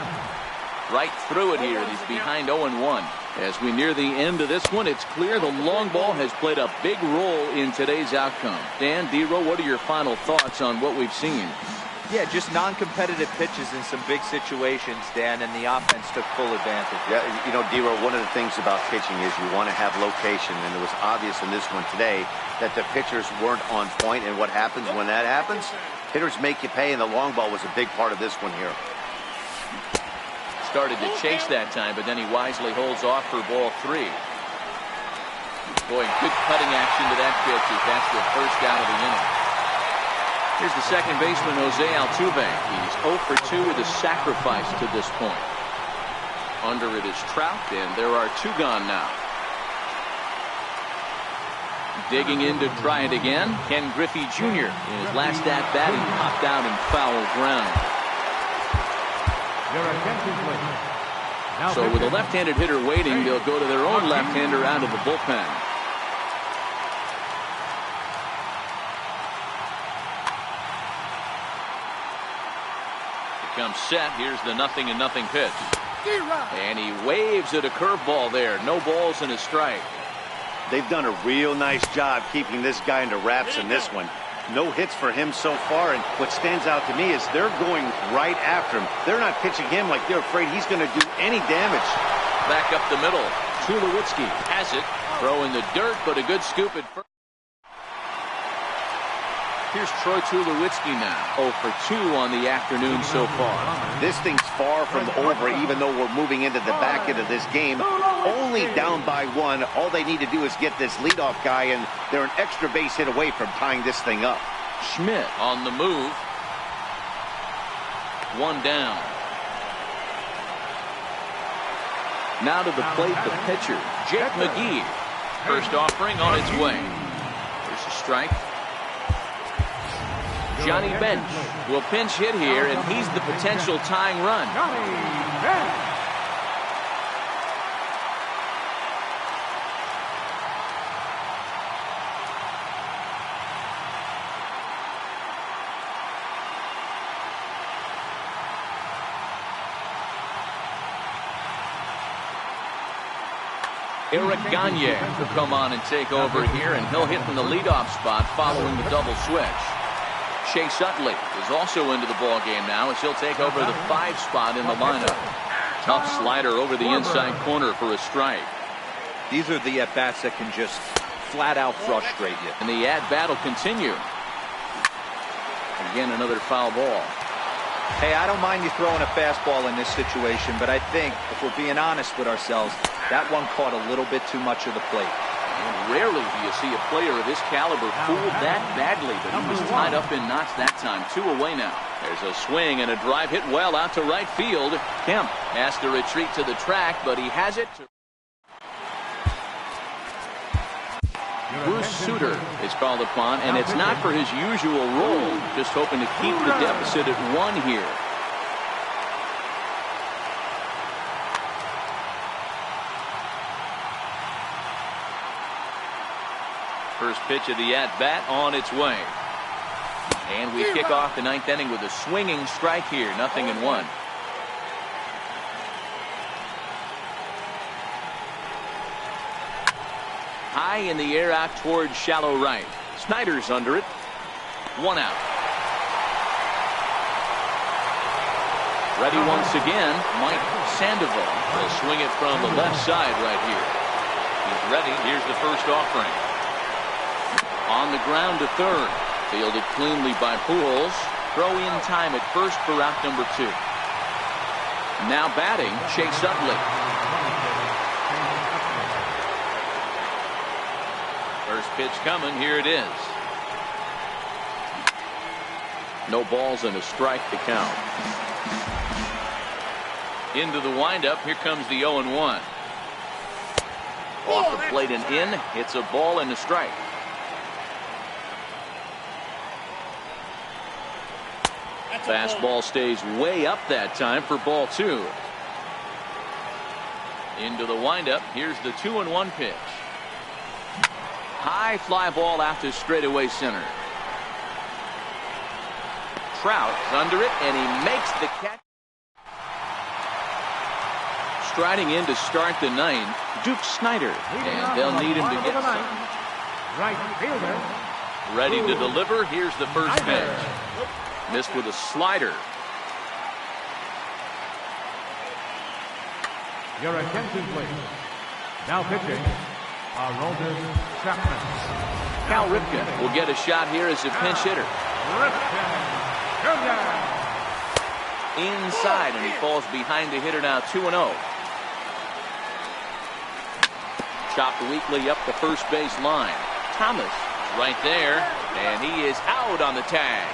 Right through it here, and he's behind 0-1. As we near the end of this one, it's clear the long ball has played a big role in today's outcome. Dan, D-Row, what are your final thoughts on what we've seen? Yeah, just non-competitive pitches in some big situations, Dan, and the offense took full advantage. Yeah, you know, D-Row, one of the things about pitching is you want to have location, and it was obvious in this one today that the pitchers weren't on point, and what happens when that happens? Hitters make you pay, and the long ball was a big part of this one here. Started to chase that time, but then he wisely holds off for ball 3. Boy, good cutting action to that pitch as that's the first out of the inning. Here's the second baseman, Jose Altuve. He's 0 for 2 with a sacrifice to this point. Under it is Trout, and there are 2 gone now. Digging in to try it again, Ken Griffey Jr. In his last at-bat, he popped out in foul ground. Your attention, please. Now So with a left-handed hitter waiting, they'll go to their own left-hander out of the bullpen. Here comes set. Here's the 0-0 pitch. And he waves at a curveball there. No balls and a strike. They've done a real nice job keeping this guy under wraps in this one. No hits for him so far, and what stands out to me is they're going right after him. They're not pitching him like they're afraid he's going to do any damage. Back up the middle. Tulowitzki has it. Throw in the dirt, but a good scoop at first. Here's Troy Tulowitzki now. 0 for 2 on the afternoon so far. This thing's far from over, even though we're moving into the back end of this game. Only down by 1. All they need to do is get this leadoff guy, and they're an extra base hit away from tying this thing up. Schmidt on the move. 1 down. Now to the plate, the pitcher, Jake McGee. First offering on its way. There's a strike. Johnny Bench will pinch hit here, and he's the potential tying run. Johnny Bench. Eric Gagne will come on and take over here, and he'll hit in the leadoff spot following the double switch. Chase Utley is also into the ball game now as he'll take over the 5 spot in the lineup. Tough slider over the inside corner for a strike. These are the at-bats that can just flat out frustrate you. And the at-bat will continue. Again, another foul ball. Hey, I don't mind you throwing a fastball in this situation, but I think, if we're being honest with ourselves, that one caught a little bit too much of the plate. And rarely do you see a player of this caliber fooled that badly, but he was tied up in knots that time. 2 away now. There's a swing and a drive hit well out to right field. Kemp has to retreat to the track, but he has it. Bruce Sutter is called upon, and it's not for his usual role, just hoping to keep the deficit at 1 here. First pitch of the at-bat on its way. And we kick off the 9th inning with a swinging strike here. 0-1. High in the air out towards shallow right. Snyder's under it. 1 out. Ready once again, Mike Sandoval will swing it from the left side right here. He's ready. Here's the first offering. On the ground to third. Fielded cleanly by Pujols. Throw in time at first for out number 2. Now batting, Chase Utley. First pitch coming. Here it is. No balls and a strike to count. Into the windup. Here comes the 0-1. Off the plate and in. It's a ball and a strike. Fastball stays way up that time for ball 2. Into the windup. Here's the 2-1 pitch. High fly ball out to straightaway center. Trout is under it, and he makes the catch. Striding in to start the 9th, Duke Snider, and they'll need him to get some. Right fielder. Ready to deliver. Here's the first pitch. Missed with a slider. Your attention, please. Now pitching, Aroldis Chapman. Cal Ripken will get a shot here as a pinch hitter. Inside, and he falls behind the hitter now. 2-0. Chopped weakly up the first base line. Thomas right there, and he is out on the tag.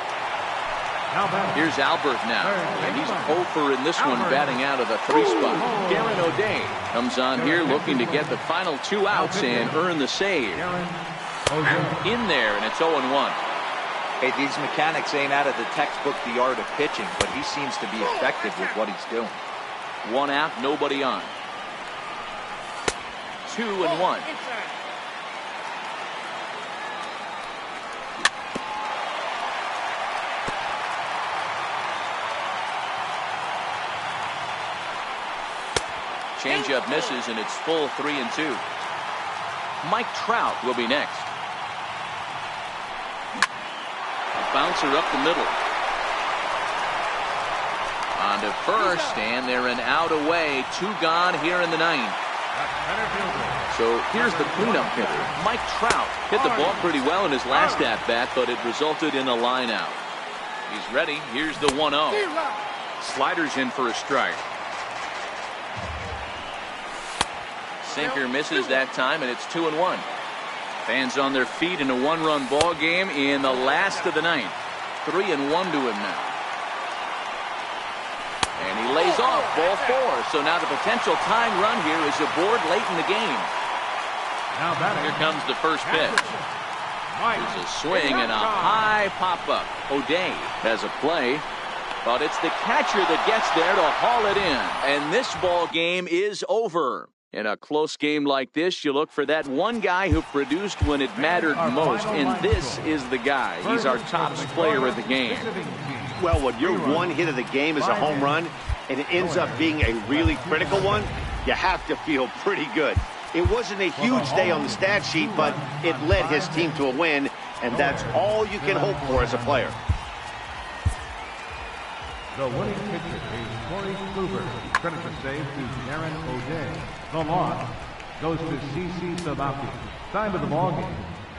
Here's Albert now, and he's 0 in this one, batting out of the 3 spot. Darren O'Day comes on here looking to get the final 2 outs and earn the save. In there, and it's 0-1. Hey, these mechanics ain't out of the textbook The Art of Pitching, but he seems to be effective with what he's doing. 1 out, nobody on. 2-1. Changeup misses, and it's full 3-2. Mike Trout will be next. A bouncer up the middle. On to first, and they're an out away. 2 gone here in the 9th. So here's the cleanup hitter. Mike Trout hit the ball pretty well in his last at-bat, but it resulted in a line out. He's ready. Here's the 1-0. Sliders in for a strike. Sinker misses that time, and it's 2-1. Fans on their feet in a 1-run ball game in the last of the 9th. 3-1 to him now. And he lays off ball 4. So now the potential tying run here is aboard late in the game. Now batting. Here comes the first pitch. There's a swing and a high pop-up. O'Day has a play, but it's the catcher that gets there to haul it in. And this ball game is over. In a close game like this, you look for that one guy who produced when it mattered most, and this is the guy. He's our top player of the game. Well, when your one hit of the game is a home run, and it ends up being a really critical one, you have to feel pretty good. It wasn't a huge day on the stat sheet, but it led his team to a win, and that's all you can hope for as a player. The winning pitcher is Corey Kluber. Credit for save to Aaron O'Day. The loss goes to CC Sabathia. Time of the ball game,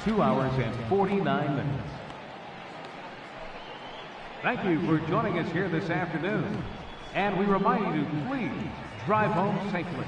2 hours and 49 minutes. Thank you for joining us here this afternoon. And we remind you to please drive home safely.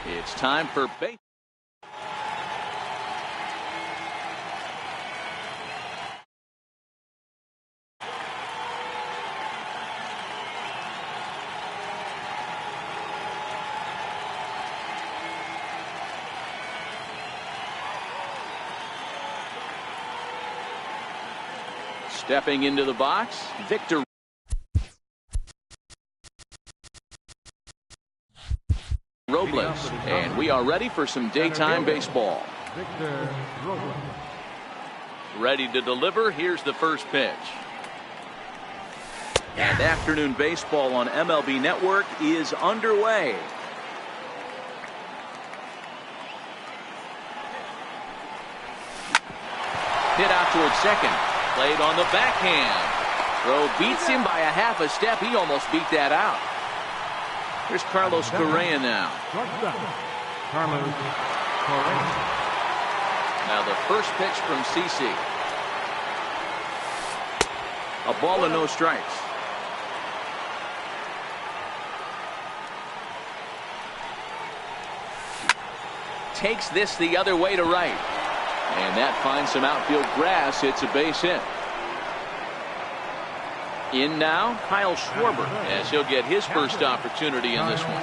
It's time for base. Stepping into the box, Victor Robles, and we are ready for some daytime baseball. Victor Robles. Ready to deliver. Here's the first pitch. And afternoon baseball on MLB Network is underway. Hit out towards second. Played on the backhand. Throw beats him by a half a step. He almost beat that out. Here's Carlos Correa now. Carlos Correa. Now the first pitch from CC. A ball and no strikes. Takes this the other way to right. And that finds some outfield grass. It's a base hit. In now, Kyle Schwarber, as he'll get his first opportunity in this one.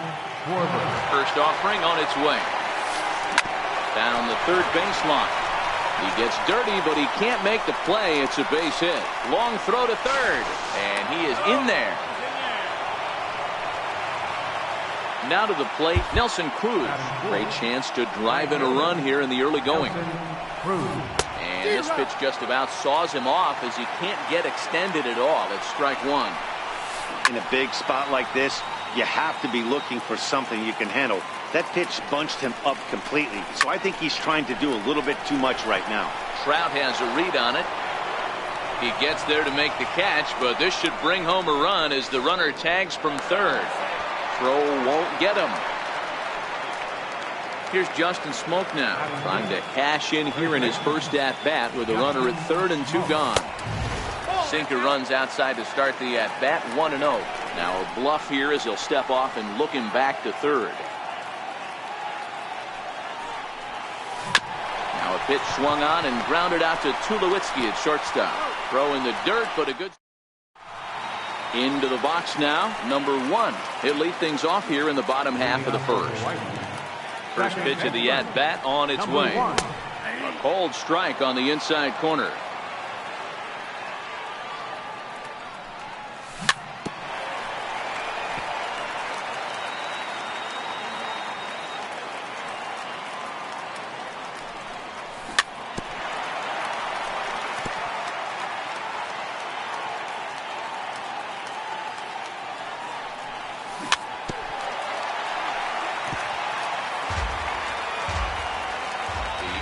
First offering on its way. Down the third baseline. He gets dirty, but he can't make the play. It's a base hit. Long throw to third, and he is in there. Now to the plate, Nelson Cruz. Great chance to drive in a run here in the early going. And this pitch just about saws him off as he can't get extended at all. It's strike one. In a big spot like this, you have to be looking for something you can handle. That pitch bunched him up completely, so I think he's trying to do a little bit too much right now. Trout has a read on it. He gets there to make the catch, but this should bring home a run as the runner tags from third. Throw won't get him. Here's Justin Smoke now, trying to cash in here in his first at-bat with a runner at third and 2 gone. Sinker runs outside to start the at-bat, 1-0. Now a bluff here as he'll step off and look him back to third. Now a pitch swung on and grounded out to Tulowitzki at shortstop. Throw in the dirt, but a good... Into the box now, number 1. He'll lead things off here in the bottom half of the first. First pitch of the at-bat on its way. A cold strike on the inside corner.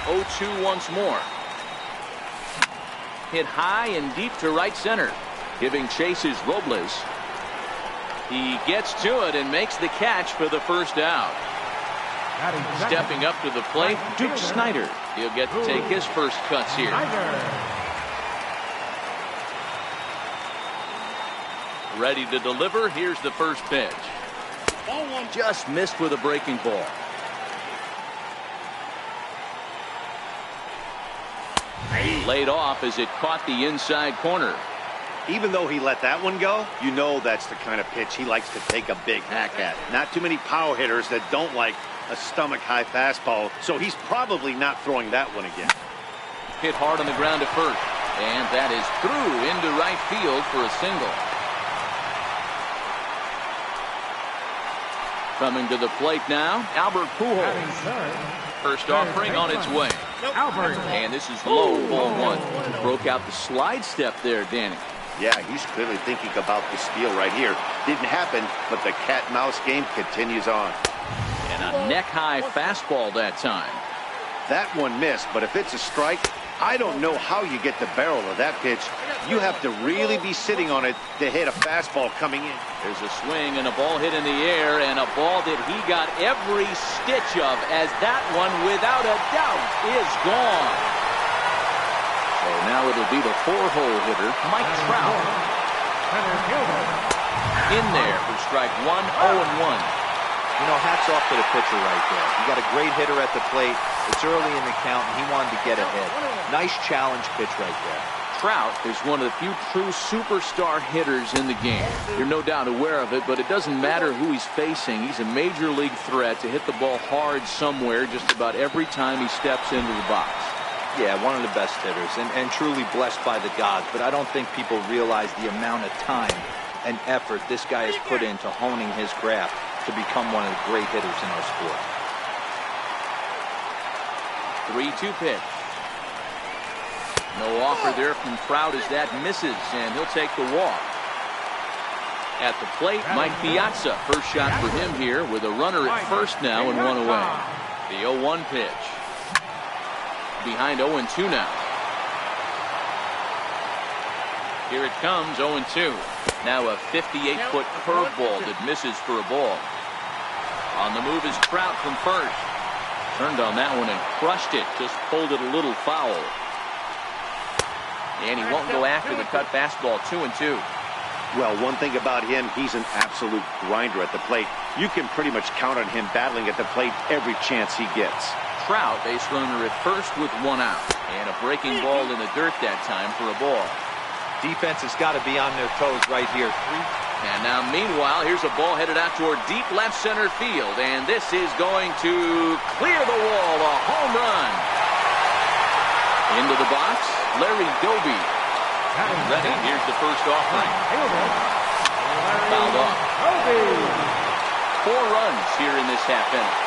The 0-2 once more. Hit high and deep to right center. Giving chase is Robles. He gets to it and makes the catch for the first out. Stepping up to the plate, Duke Snyder. He'll get to take his first cuts here. Ready to deliver. Here's the first pitch. Just missed with a breaking ball. Laid off as it caught the inside corner. Even though he let that one go, you know that's the kind of pitch he likes to take a big hack at. Not too many power hitters that don't like a stomach-high fastball, so he's probably not throwing that one again. Hit hard on the ground to first, and that is through into right field for a single. Coming to the plate now, Albert Pujols. First offering on its way. And this is low, ball 1. Broke out the slide step there, Danny. Yeah, he's clearly thinking about the steal right here. Didn't happen, but the cat-mouse game continues on. And a neck-high fastball that time. That one missed, but if it's a strike, I don't know how you get the barrel of that pitch. You have to really be sitting on it to hit a fastball coming in. There's a swing and a ball hit in the air, and a ball that he got every stitch of, as that one, without a doubt, is gone. So now it'll be the 4-hole hitter, Mike Trout. In there for strike 1, 0-1. You know, hats off to the pitcher right there. You got a great hitter at the plate. It's early in the count, and he wanted to get ahead. Nice challenge pitch right there. Trout is one of the few true superstar hitters in the game. You're no doubt aware of it, but it doesn't matter who he's facing. He's a major league threat to hit the ball hard somewhere just about every time he steps into the box. Yeah, one of the best hitters, and truly blessed by the gods, but I don't think people realize the amount of time and effort this guy has put into honing his craft to become one of the great hitters in our sport. 3-2 pitch. No offer there from Trout as that misses, and he'll take the walk. At the plate, Mike Piazza. First shot for him here with a runner at first now and 1 away. The 0-1 pitch. Behind 0-2 now. Here it comes, 0-2. Now a 58-foot curveball that misses for a ball. On the move is Trout from first. Turned on that one and crushed it. Just pulled it a little foul. And he won't go after the cut fastball. 2-2. Well, one thing about him, he's an absolute grinder at the plate. You can pretty much count on him battling at the plate every chance he gets. Trout, base runner at first with 1 out. And a breaking ball in the dirt that time for a ball. Defense has got to be on their toes right here. And now, meanwhile, here's a ball headed out toward deep left center field. And this is going to clear the wall. A home run. Into the box, Larry Doby. Ready, here's the first offering. Fouled off. 4 runs here in this half inning.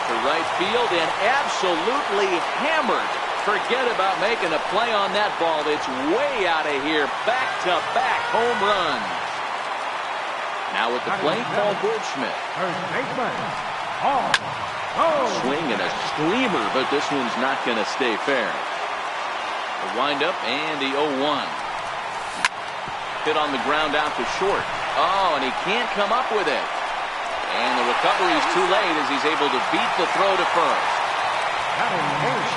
To right field and absolutely hammered. Forget about making a play on that ball. It's way out of here. Back-to-back home runs. Now at the plate, Paul Goldschmidt. Swing and a screamer, but this one's not going to stay fair. The windup and the 0-1. Hit on the ground out to short. Oh, and he can't come up with it. And the recovery is too late as he's able to beat the throw to first.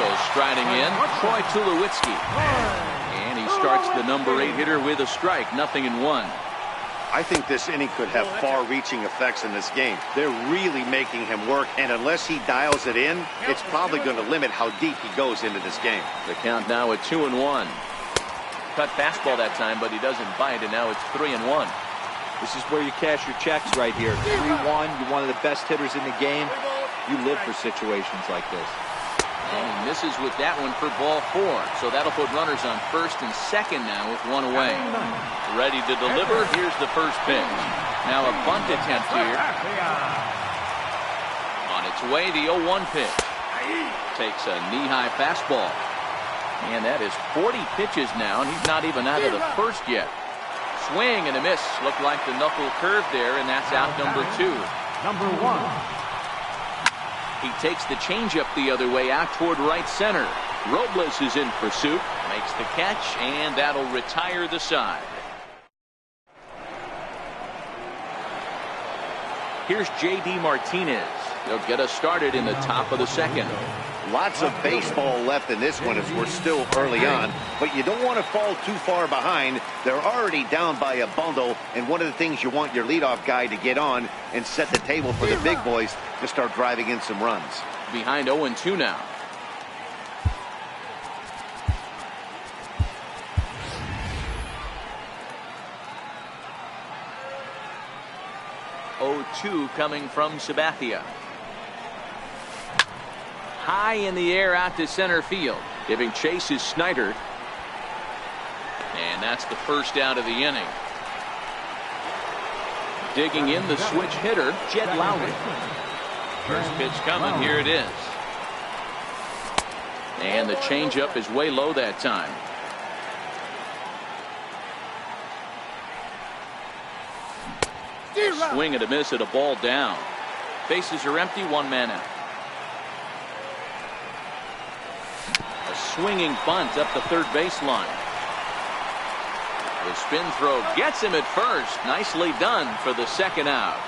So striding in, Troy Tulowitzki. And he starts the number 8 hitter with a strike, 0-1. I think this inning could have far-reaching effects in this game. They're really making him work, and unless he dials it in, it's probably going to limit how deep he goes into this game. The count now at 2-1. Cut fastball that time, but he doesn't bite, and now it's 3-1. This is where you cash your checks right here. 3-1, you're one of the best hitters in the game. You live for situations like this. And he misses with that one for ball 4. So that'll put runners on first and second now with one away. Ready to deliver. Here's the first pitch. Now a bunt attempt here. On its way, the 0-1 pitch. Takes a knee-high fastball. And that is 40 pitches now, and he's not even out of the first yet. Swing and a miss. Looked like the knuckle curve there, and that's out number 2. Number 1. He takes the changeup the other way out toward right center. Robles is in pursuit, makes the catch, and that'll retire the side. Here's J.D. Martinez. He'll get us started in the top of the second. Lots of baseball left in this one as we're still early on, but you don't want to fall too far behind. They're already down by a bundle, and one of the things you want your leadoff guy to get on and set the table for the big boys to start driving in some runs. Behind 0-2 now. Coming from Sabathia. High in the air out to center field. Giving chase is Snyder. And that's the first out of the inning. Digging in the switch hitter, Jed Lowry. First pitch coming. Here it is. And the changeup is way low that time. Swing and a miss at a ball down. Bases are empty, 1 man out. A swinging bunt up the third baseline. The spin throw gets him at first. Nicely done for the second out.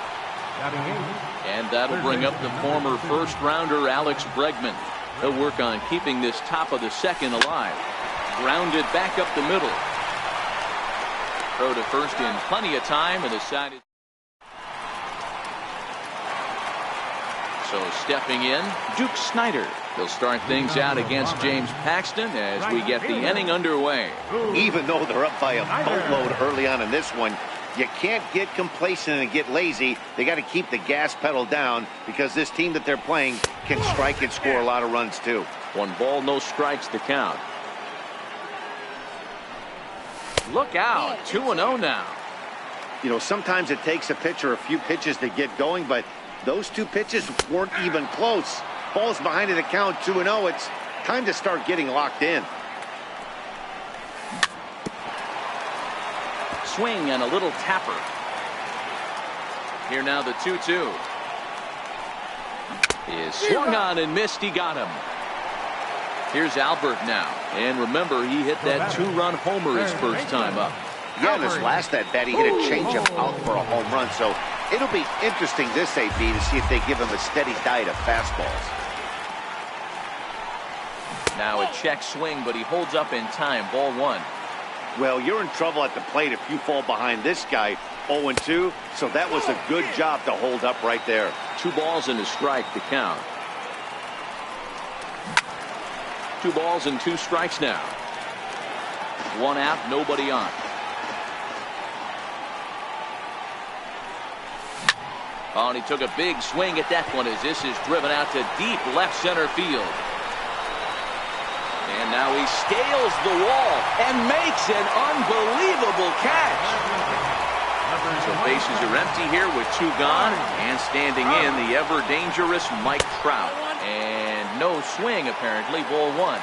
And that'll bring up the former first rounder Alex Bregman. He'll work on keeping this top of the second alive. Grounded back up the middle. Throw to first in plenty of time, and the side is. So stepping in, Duke Snyder. He'll start things out against James Paxton as we get the inning underway. Even though they're up by a boatload early on in this one, you can't get complacent and get lazy. They got to keep the gas pedal down because this team that they're playing can strike and score a lot of runs too. 1 ball, no strikes to count. Look out, 2-0 now. You know, sometimes it takes a pitcher a few pitches to get going, but those 2 pitches weren't even close. Ball's behind in the count, 2-0. It's time to start getting locked in. Swing and a little tapper. Here now the 2-2. Is swung on and missed. He got him. Here's Albert now. And remember, he hit that 2-run homer his first time up. Yeah, this last at bat, he hit a changeup out for a home run. So it'll be interesting this AB to see if they give him a steady diet of fastballs. Now a check swing, but he holds up in time. Ball 1. Well, you're in trouble at the plate if you fall behind this guy. 0-2, so that was a good job to hold up right there. 2 balls and a strike to count. 2 balls and 2 strikes now. 1 out, nobody on. Oh, and he took a big swing at that one as this is driven out to deep left center field. And now he scales the wall and makes an unbelievable catch. So bases are empty here with 2 gone, and standing in the ever dangerous Mike Trout. And no swing apparently. Ball 1.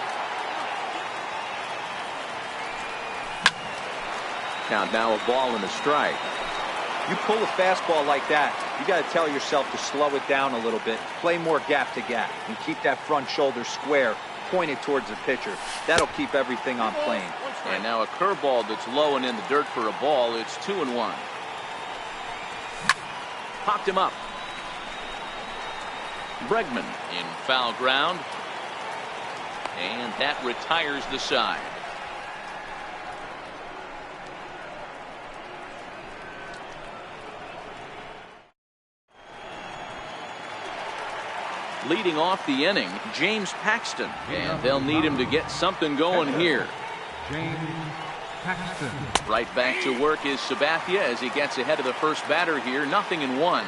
Count now a ball and a strike. You pull a fastball like that, You got to tell yourself to slow it down a little bit, play more gap to gap, and keep that front shoulder square, pointed towards the pitcher. That'll keep everything on plane. And now a curveball that's low and in the dirt for a ball. It's 2-1. Popped him up. Bregman in foul ground. And that retires the side. Leading off the inning, James Paxton. And they'll need him to get something going here. James Paxton. Right back to work is Sabathia as he gets ahead of the first batter here. 0-1.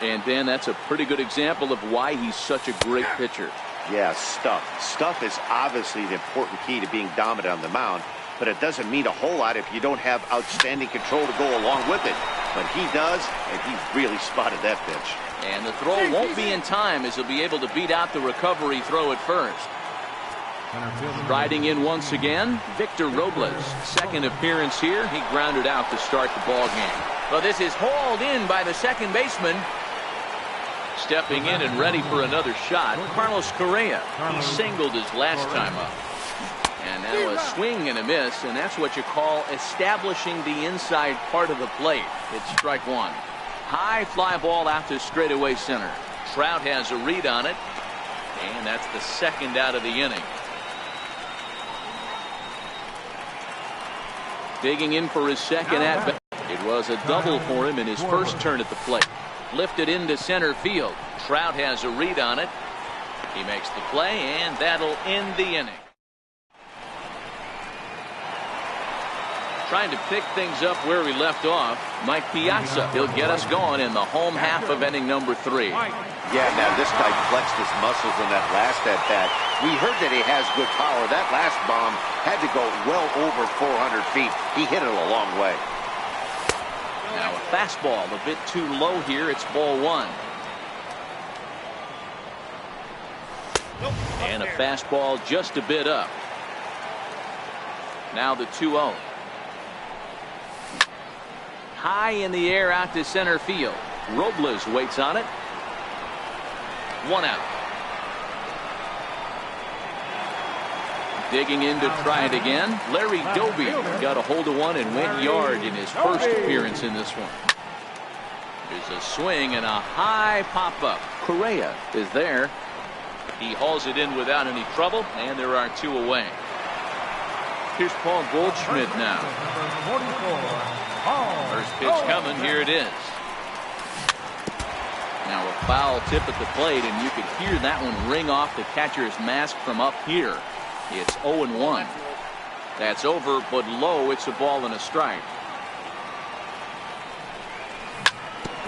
And Dan, that's a pretty good example of why he's such a great pitcher. Yeah, stuff. Stuff is obviously the important key to being dominant on the mound, but it doesn't mean a whole lot if you don't have outstanding control to go along with it. But he does, and he really spotted that pitch. And the throw won't be in time as he'll be able to beat out the recovery throw at first. Riding in once again, Victor Robles. Second appearance here. He grounded out to start the ball game. Well, this is hauled in by the second baseman. Stepping in and ready for another shot, Carlos Correa. He singled his last time up. And now a swing and a miss, and that's what you call establishing the inside part of the plate. It's strike one. High fly ball out to straightaway center. Trout has a read on it, and that's the second out of the inning. Digging in for his second at bat. It was a double for him in his first turn at the plate. Lifted into center field. Trout has a read on it. He makes the play, and that'll end the inning. Trying to pick things up where we left off, Mike Piazza. He'll get us going in the home half of inning number 3. Yeah, now this guy flexed his muscles in that last at-bat. We heard that he has good power. That last bomb had to go well over 400 feet. He hit it a long way. Now a fastball a bit too low here. It's ball one. And a fastball just a bit up. Now the 2-0. High in the air out to center field. Robles waits on it. 1 out. Digging in to try it again. Larry Doby got a hold of one and went yard in his first appearance in this one. There's a swing and a high pop-up. Correa is there. He hauls it in without any trouble, and there are 2 away. Here's Paul Goldschmidt now. First pitch coming. Here it is. Now a foul tip at the plate, and you could hear that one ring off the catcher's mask from up here. It's 0-1. That's over, but low. It's a ball and a strike.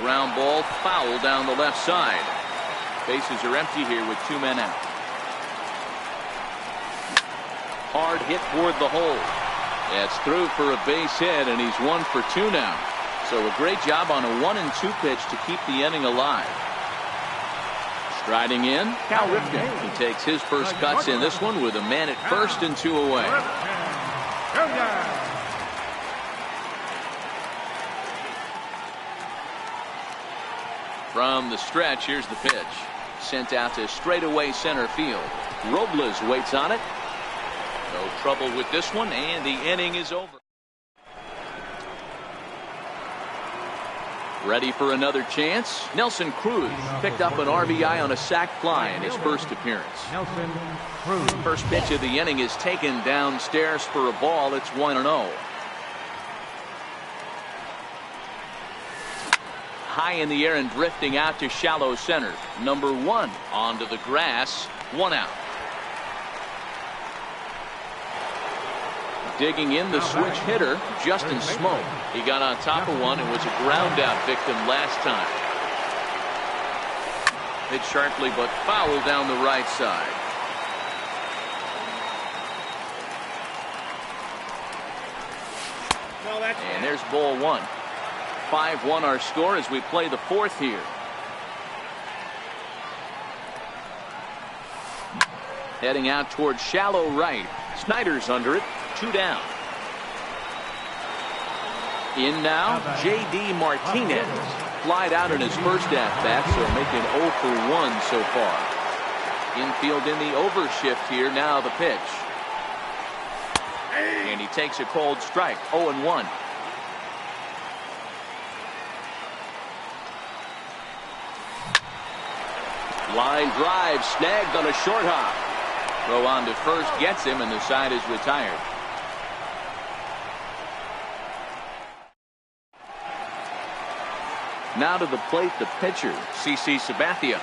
Ground ball foul down the left side. Bases are empty here with 2 men out. Hard hit toward the hole. That's through for a base hit, and he's 1 for 2 now. So a great job on a 1-2 pitch to keep the inning alive. Striding in, Cal Ripken. He takes his first cuts in this one with a man at first and 2 away. From the stretch, here's the pitch. Sent out to straightaway center field. Robles waits on it. No trouble with this one, and the inning is over. Ready for another chance. Nelson Cruz picked up an RBI on a sac fly in his first appearance. Nelson Cruz. First pitch of the inning is taken downstairs for a ball. It's 1-0. High in the air and drifting out to shallow center. Number 1 onto the grass. 1 out. Digging in, the switch hitter, Justin Smoke. He got on top of one and was a ground out victim last time. Hit sharply but foul down the right side. And there's ball 1. 5-1 our score as we play the 4th here. Heading out towards shallow right. Snyder's under it. 2 down. In now, J.D. Martinez. flied out in his first at-bat, so making 0 for 1 so far. Infield in the overshift here. Now the pitch. And he takes a cold strike. 0-1. Line drive snagged on a short hop. Throw on to first gets him, and the side is retired. Now to the plate, the pitcher, CC Sabathia.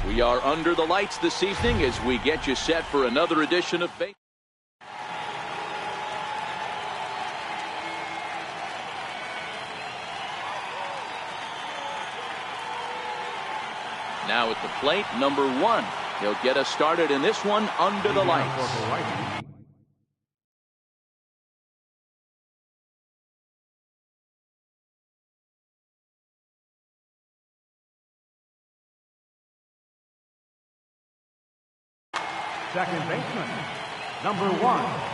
We are under the lights this evening as we get you set for another edition of Baseball. Now at the plate, number 1. He'll get us started in this one under the lights. Second baseman, number 1.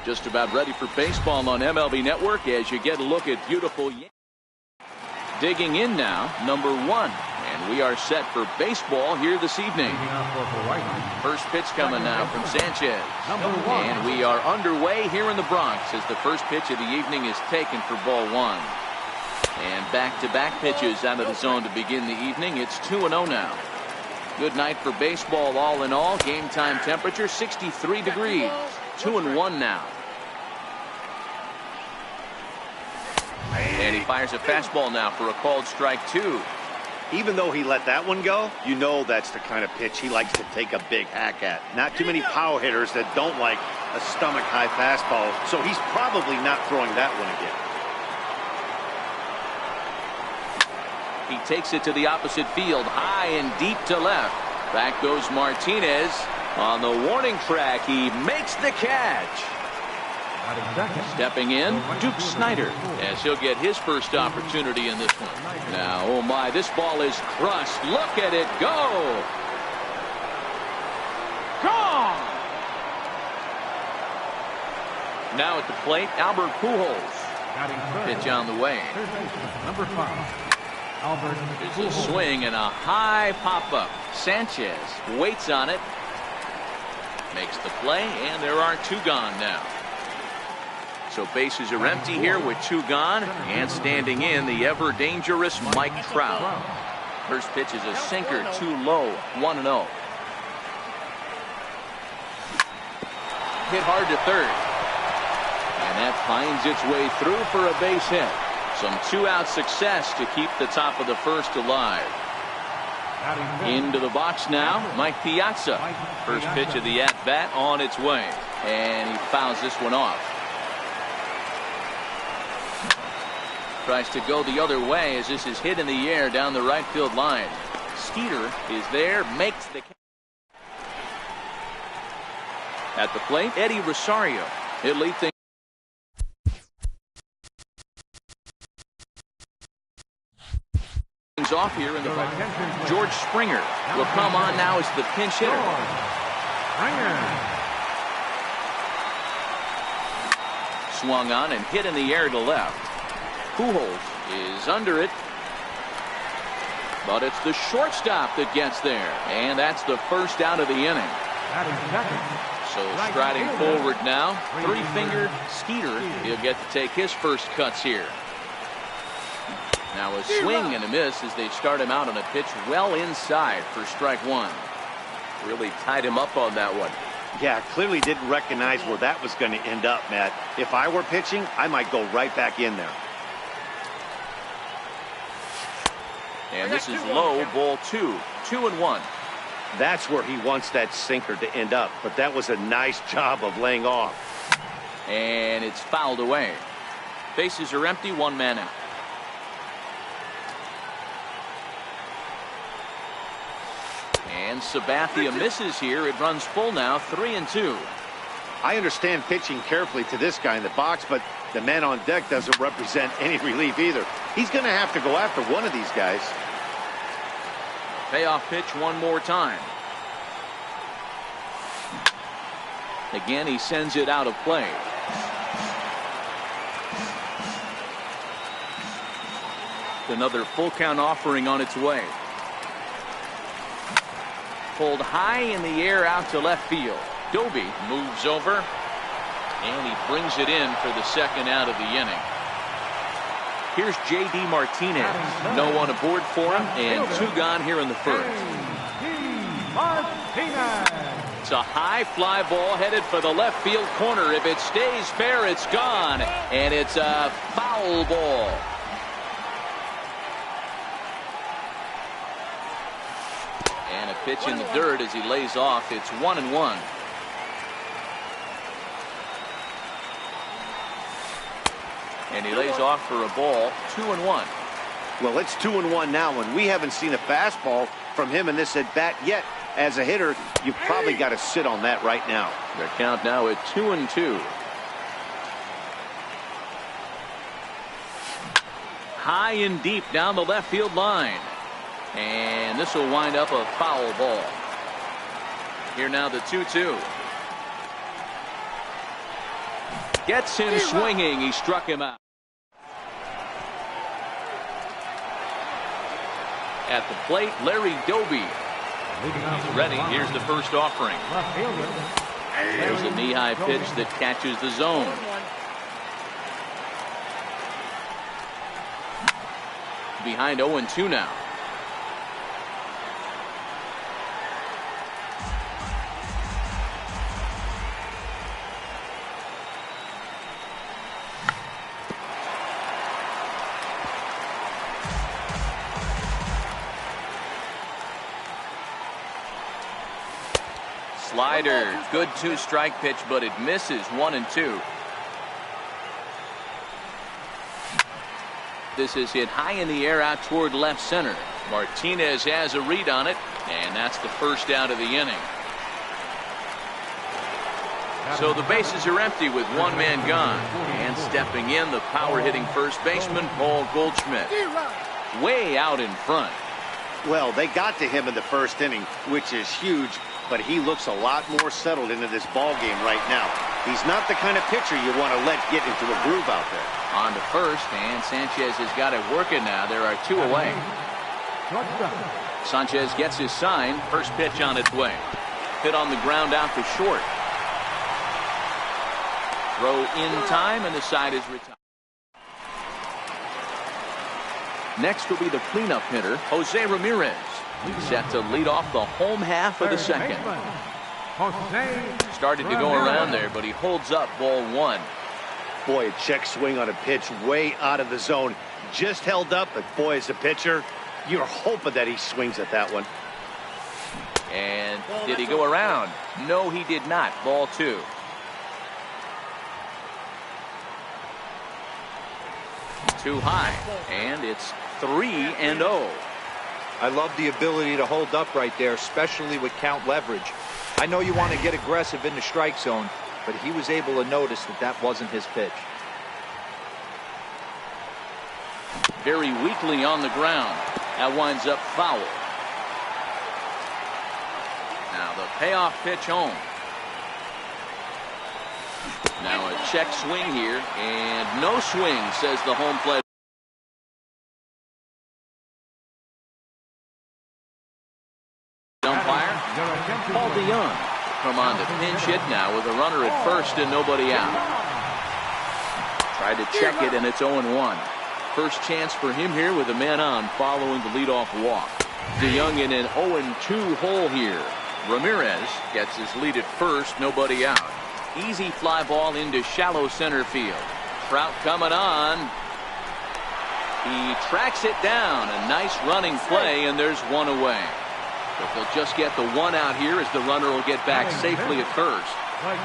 Just about ready for baseball on MLB Network as you get a look at beautiful Yankees. Digging in now, number 1. And we are set for baseball here this evening. First pitch coming now from Sanchez. And we are underway here in the Bronx as the first pitch of the evening is taken for ball 1. And back-to-back pitches out of the zone to begin the evening. It's 2-0 now. Good night for baseball all in all. Game time temperature 63 degrees. 2-1 now. And he fires a fastball now for a called strike 2. Even though he let that one go, you know that's the kind of pitch he likes to take a big hack at. Not too many power hitters that don't like a stomach-high fastball, so he's probably not throwing that one again. He takes it to the opposite field, high and deep to left. Back goes Martinez. On the warning track, he makes the catch. Stepping in, Duke Snyder, as he'll get his first opportunity in this one. Now, oh my, this ball is crushed. Look at it go. Gone. Now at the plate, Albert Pujols. Pitch on the way. Number 5. There's a swing and a high pop-up. Sanchez waits on it. Makes the play, and there are 2 gone now. So bases are empty here with 2 gone, and standing in the ever-dangerous Mike Trout. First pitch is a sinker, too low, 1-0. Hit hard to third. And that finds its way through for a base hit. Some 2-out success to keep the top of the first alive. Into the box now, Mike Piazza. First pitch of the at-bat on its way. And he fouls this one off. Tries to go the other way as this is hit in the air down the right field line. Skeeter is there, makes the catch. At the plate, Eddie Rosario. He'll lead things off here in the right. George Springer will come on now as the pinch hitter. Swung on and hit in the air to left. Pujols is under it, but it's the shortstop that gets there, and that's the first out of the inning. So striding forward now, 3-fingered Skeeter. He'll get to take his first cuts here. Now a swing and a miss as they start him out on a pitch well inside for strike 1. Really tied him up on that one. Yeah, clearly didn't recognize where that was going to end up, Matt. If I were pitching, I might go right back in there. And this is low, ball 2, 2-1. That's where he wants that sinker to end up, but that was a nice job of laying off. And it's fouled away. Bases are empty, 1 man out. And Sabathia misses here. It runs full now, 3-2. I understand pitching carefully to this guy in the box, but the man on deck doesn't represent any relief either. He's going to have to go after one of these guys. Payoff pitch one more time. Again, he sends it out of play. Another full count offering on its way. Pulled high in the air out to left field. Doby moves over, and he brings it in for the second out of the inning. Here's J.D. Martinez. No one aboard for him, and 2 gone here in the first. It's a high fly ball headed for the left field corner. If it stays fair, it's gone, and it's a foul ball. And a pitch in the dirt as he lays off. It's 1-1. And he lays off for a ball, 2-1. Well, it's 2-1 now, and we haven't seen a fastball from him in this at-bat yet. As a hitter, you've probably got to sit on that right now. Their count now at 2-2. High and deep down the left field line. And this will wind up a foul ball. Here now the 2-2. Gets him swinging. He struck him out. At the plate, Larry Doby. He's ready. Here's the first offering. There's a knee-high pitch that catches the zone. Behind 0-2 now. Slider, good 2-strike pitch, but it misses 1-2. This is hit high in the air out toward left center. Martinez has a read on it, and that's the first out of the inning. So the bases are empty with one man gone. And stepping in, the power-hitting first baseman, Paul Goldschmidt. Way out in front. Well, they got to him in the first inning, which is huge, but he looks a lot more settled into this ball game right now. He's not the kind of pitcher you want to let get into a groove out there. On to first, and Sanchez has got it working now. There are 2 away. Sanchez gets his sign. First pitch on its way. Hit on the ground out to short. Throw in time, and the side is retired. Next will be the cleanup hitter, Jose Ramirez. Set to lead off the home half of the second. Started to go around there, but he holds up ball 1. Boy, a check swing on a pitch way out of the zone. Just held up, but boy, as a pitcher, you're hoping that he swings at that one. And did he go around? No, he did not. Ball 2. Too high, and it's 3-0. I love the ability to hold up right there, especially with count leverage. I know you want to get aggressive in the strike zone, but he was able to notice that that wasn't his pitch. Very weakly on the ground. That winds up foul. Now the payoff pitch home. Now a check swing here, and no swing, says the home plate umpire. Paul DeYoung come on to pinch hit now with a runner at first and nobody out. Tried to check it, and it's 0-1. First chance for him here with a man on following the leadoff walk. DeYoung in an 0-2 hole here. Ramirez gets his lead at first, nobody out. Easy fly ball into shallow center field. Trout coming on. He tracks it down. A nice running play, and there's one away. If they'll just get the one out here, as the runner will get back safely at first.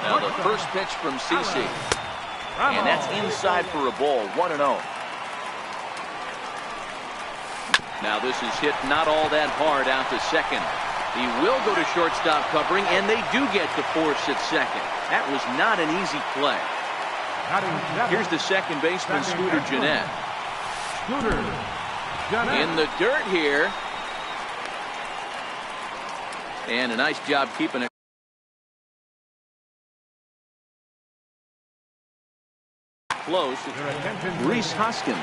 Now the first pitch from CC. And that's inside for a ball. 1-0. Now this is hit not all that hard out to second. He will go to shortstop covering, and they do get to force at second. That was not an easy play. Here's the second baseman, Scooter Gennett. In the dirt here. And a nice job keeping it close. Rhys Hoskins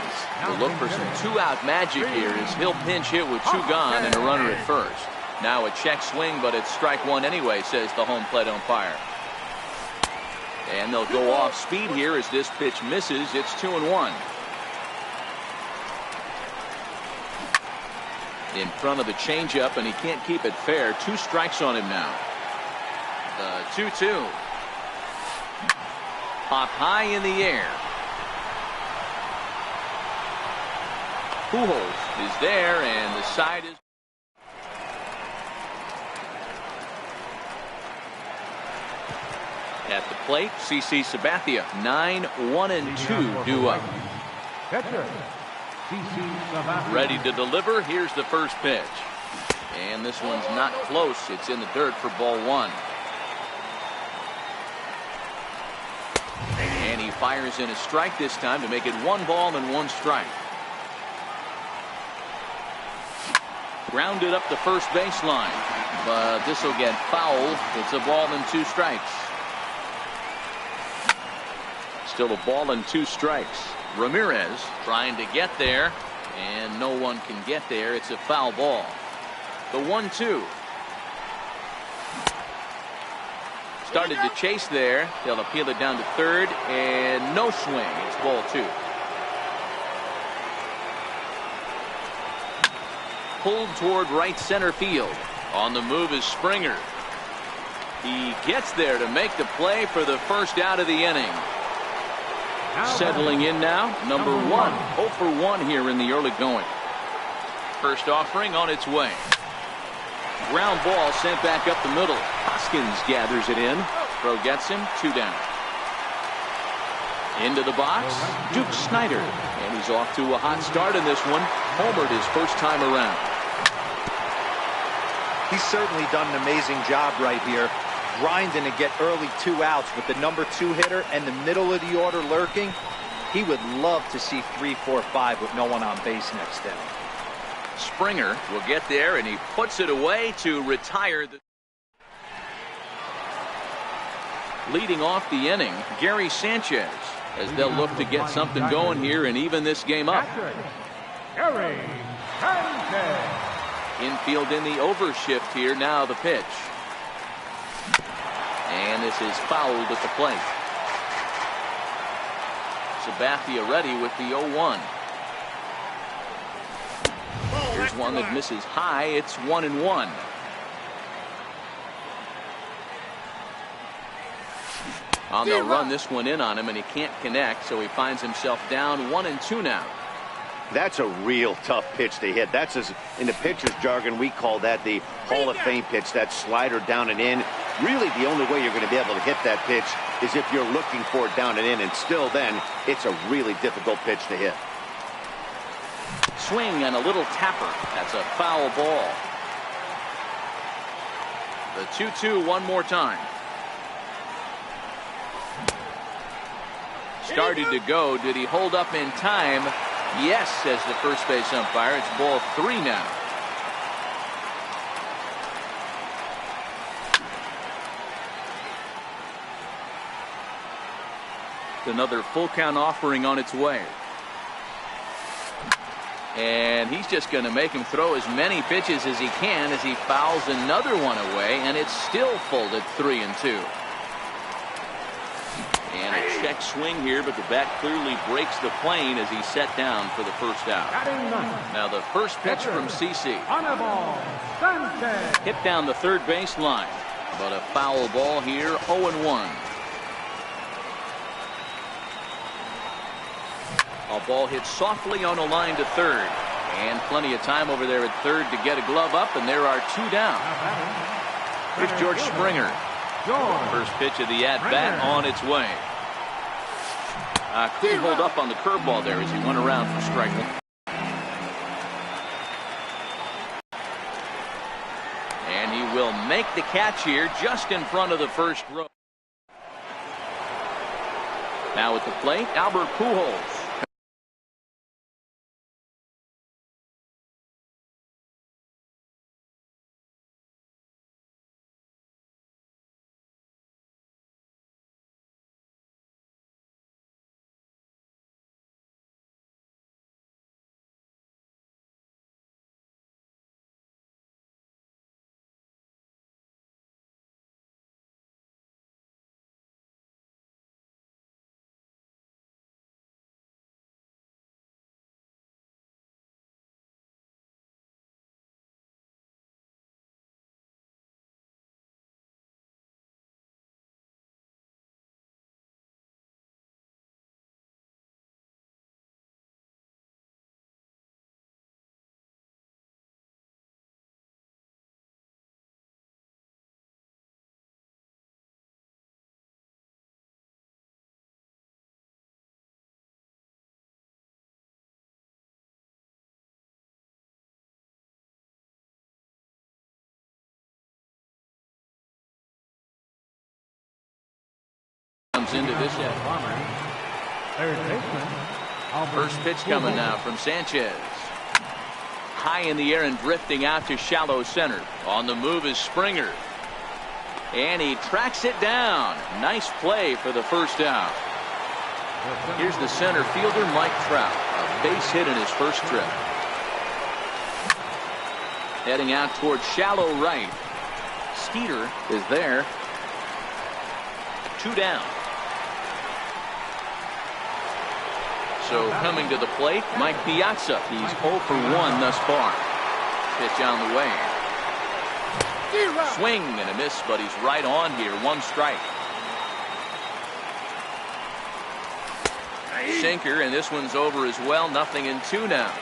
will look for some 2-out magic here as he'll pinch hit with 2 gone and a runner at first. Now a check swing, but it's strike 1 anyway, says the home plate umpire. And they'll go off speed here as this pitch misses. It's 2-1. In front of the changeup, and he can't keep it fair. 2 strikes on him now. The 2-2. Pop high in the air. Pujols is there, and the side is. At the plate, CC Sabathia, 9-1-2 due up. Ready to deliver. Here's the first pitch. And this one's not close. It's in the dirt for ball 1. And he fires in a strike this time to make it 1 ball and 1 strike. Grounded up the first baseline. But this will get fouled. It's a ball and 2 strikes. Still a ball and 2 strikes. Ramirez trying to get there, and no one can get there. It's a foul ball. The 1-2. Started to chase there. They'll appeal it down to third, and no swing. It's ball 2. Pulled toward right center field. On the move is Springer. He gets there to make the play for the first out of the inning. Settling in now, number 1. 0 for 1 here in the early going. First offering on its way. Ground ball sent back up the middle. Hoskins gathers it in. Throw gets him. 2 down. Into the box, Duke Snyder. And he's off to a hot start in this one. Homered his first time around. He's certainly done an amazing job right here, grinding to get early 2 outs with the number 2 hitter and the middle of the order lurking. He would love to see 3, 4, 5 with no one on base next to him. Springer will get there, and he puts it away to retire. Leading off the inning, Gary Sanchez, as they'll look to get something going here and even this game up. Gary Sanchez. Infield in the overshift here. Now the pitch. And this is fouled at the plate. Sabathia ready with the 0-1. Here's one that misses high. It's 1-1. They'll run this one in on him, and he can't connect, so he finds himself down 1-2 now. That's a real tough pitch to hit. That's, as in the pitcher's jargon, we call that the Hall of Fame pitch, that slider down and in. Really, the only way you're going to be able to hit that pitch is if you're looking for it down and in, and still then, it's a really difficult pitch to hit. Swing and a little tapper. That's a foul ball. The 2-2 one more time. Started to go. Did he hold up in time? Yes, says the first base umpire. It's ball 3 now. Another full count offering on its way. And he's just going to make him throw as many pitches as he can as he fouls another one away, and it's still full at 3-2. And a check swing here, but the bat clearly breaks the plane as he's set down for the first out. Now the first pitch from CC. Hit down the third base line, but a foul ball here, 0-1. A ball hit softly on a line to third, and plenty of time over there at third to get a glove up, and there are 2 down. Here's George Springer. First pitch of the at-bat on its way. Couldn't hold up on the curveball there as he went around for strike one. And he will make the catch here just in front of the first row. Now at the plate, Albert Pujols. Comes into this one. First pitch coming now from Sanchez. High in the air and drifting out to shallow center. On the move is Springer. And he tracks it down. Nice play for the first out. Here's the center fielder, Mike Trout. A base hit in his first trip. Heading out towards shallow right. Skeeter is there. 2 down. So coming to the plate, Mike Piazza. He's 0 for 1 thus far. Pitch on the way. Swing and a miss, but he's right on here. 1 strike. Sinker, and this one's over as well. 0-2 now.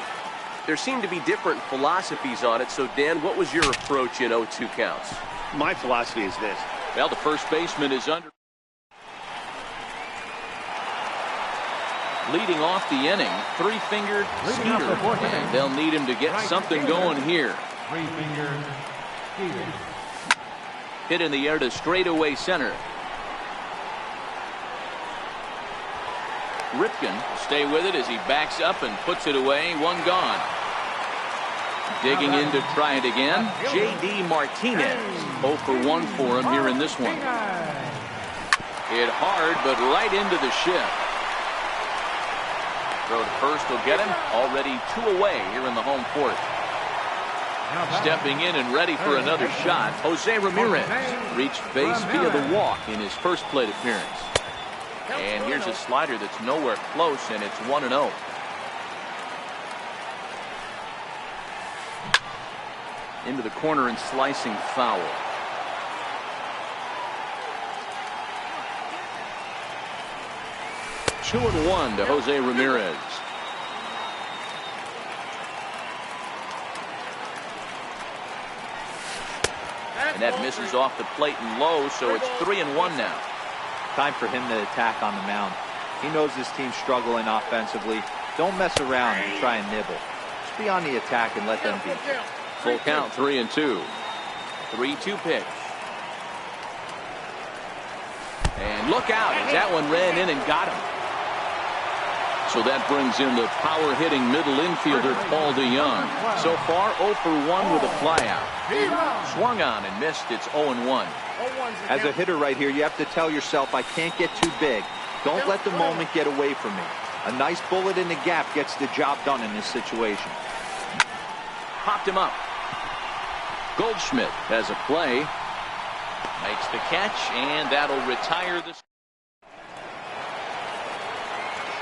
There seem to be different philosophies on it. So, Dan, what was your approach in 0-2 counts? My philosophy is this. Well, the first baseman is under. Leading off the inning, three-fingered Skeeter, and they'll need him to get something going here. Three-fingered Skeeter. Hit in the air to straightaway center. Ripken will stay with it as he backs up and puts it away. One gone. Digging in to try it again. J.D. Martinez. 0 for 1 for him here in this one. Hit hard, but right into the shift. Throw to first will get him. Already 2 away here in the home fourth. Stepping in and ready for another shot, Jose Ramirez reached base via the walk in his first plate appearance. And here's a slider that's nowhere close, and it's 1-0. Into the corner and slicing foul. Two and 1 to Jose Ramirez. And that misses off the plate and low, so it's 3-1 now. Time for him to attack on the mound. He knows his team's struggling offensively. Don't mess around and try and nibble. Just be on the attack and let them beat you. Full count, 3-2. 3-2 pitch. And look out as that one ran in and got him. So that brings in the power-hitting middle infielder, Paul DeYoung. So far, 0 for 1 with a flyout. Swung on and missed. It's 0-1. As a hitter right here, you have to tell yourself, I can't get too big. Don't let the moment get away from me. A nice bullet in the gap gets the job done in this situation. Popped him up. Goldschmidt has a play. Makes the catch, and that'll retire this.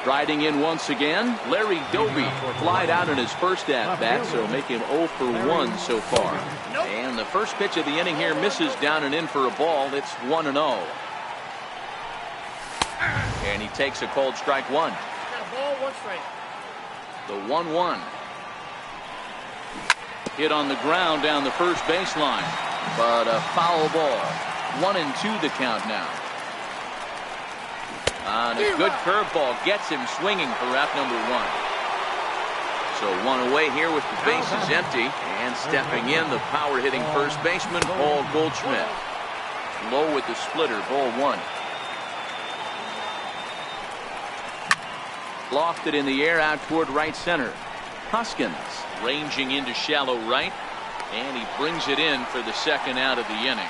Striding in once again, Larry Doby flied out in his first at-bat, so make him 0 for 1 so far. And the first pitch of the inning here misses down and in for a ball. It's 1-0. And he takes a cold strike one. Ball, 1 strike. The 1-1. Hit on the ground down the first baseline, but a foul ball. 1-2 the count now. And a good curveball gets him swinging for rap number 1. So 1 away here with the bases empty, and stepping in the power hitting first baseman Paul Goldschmidt. Low with the splitter, ball 1. Lofted in the air out toward right center. Hoskins ranging into shallow right, and he brings it in for the second out of the inning.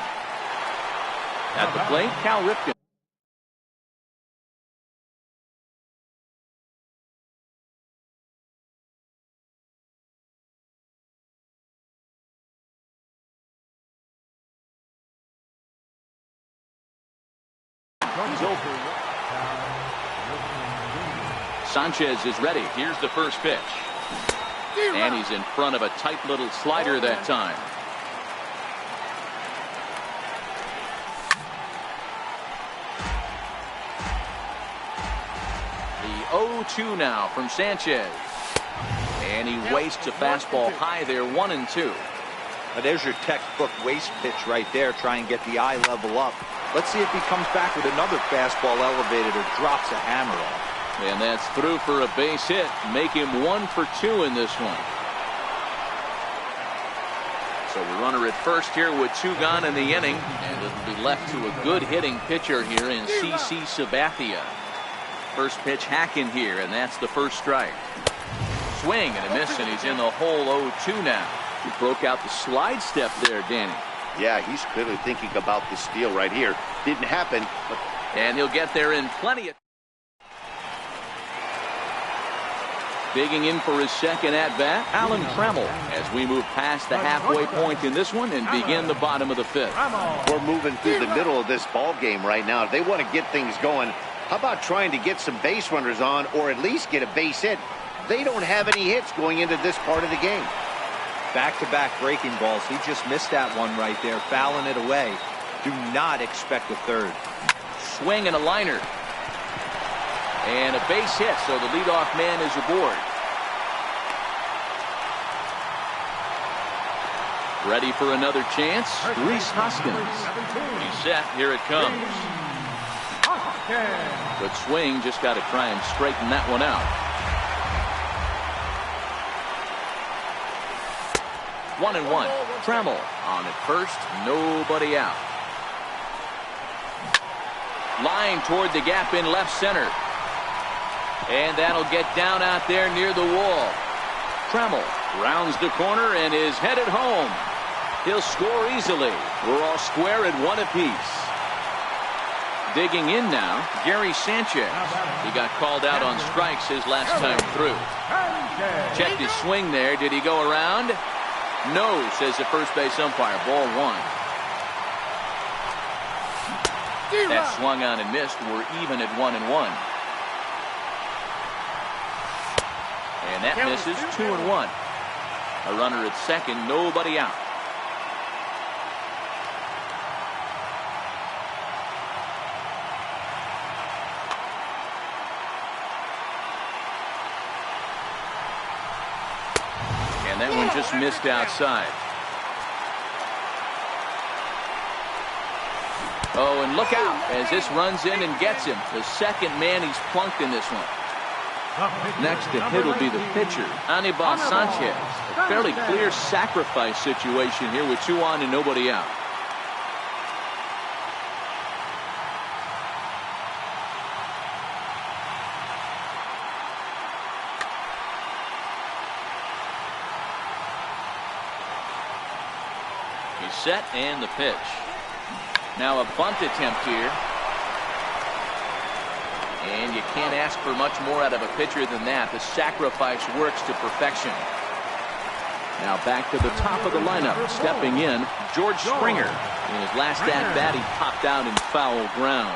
At the plate, Cal Ripken. Sanchez is ready. Here's the first pitch. And he's in front of a tight little slider that time. The 0-2 now from Sanchez. And he wastes a fastball high there, 1-2. Now there's your textbook waste pitch right there. Try and get the eye level up. Let's see if he comes back with another fastball elevated or drops a hammer off. And that's through for a base hit. Make him 1 for 2 in this one. So the runner at first here with 2 gone in the inning. And it'll be left to a good hitting pitcher here in CC Sabathia. First pitch hacking here, and that's the first strike. Swing and a miss, and he's in the hole 0-2 now. He broke out the slide step there, Danny. Yeah, he's clearly thinking about the steal right here. Didn't happen, but... And he'll get there in plenty of... Digging in for his second at-bat, Alan Trammell, as we move past the halfway point in this one and begin the bottom of the 5th. We're moving through the middle of this ball game right now. If they want to get things going, how about trying to get some base runners on or at least get a base hit? They don't have any hits going into this part of the game. Back-to-back breaking balls. He just missed that one right there, fouling it away. Do not expect a third. Swing and a liner. And a base hit, so the leadoff man is aboard. Ready for another chance. Reese Hoskins. He's set. Here it comes. Good swing. Just got to try and straighten that one out. 1-1. Trammell on at first. Nobody out. Line toward the gap in left center. And that'll get down out there near the wall. Trammell rounds the corner and is headed home. He'll score easily. We're all square at 1 apiece. Digging in now, Gary Sanchez. He got called out on strikes his last time through. Checked his swing there. Did he go around? No, says the first base umpire. Ball 1. That swung on and missed. We're even at 1-1. And that misses. 2-1. A runner at second. Nobody out. And that one just missed outside. Oh, and look out as this runs in and gets him. The second man he's plunked in this one. Next to hit will be the pitcher, Anibal Sanchez. A fairly clear sacrifice situation here with 2 on and nobody out. He's set and the pitch. Now a bunt attempt here. And you can't ask for much more out of a pitcher than that. The sacrifice works to perfection. Now back to the top of the lineup. Stepping in, George Springer. In his last at-bat, he popped out in foul ground.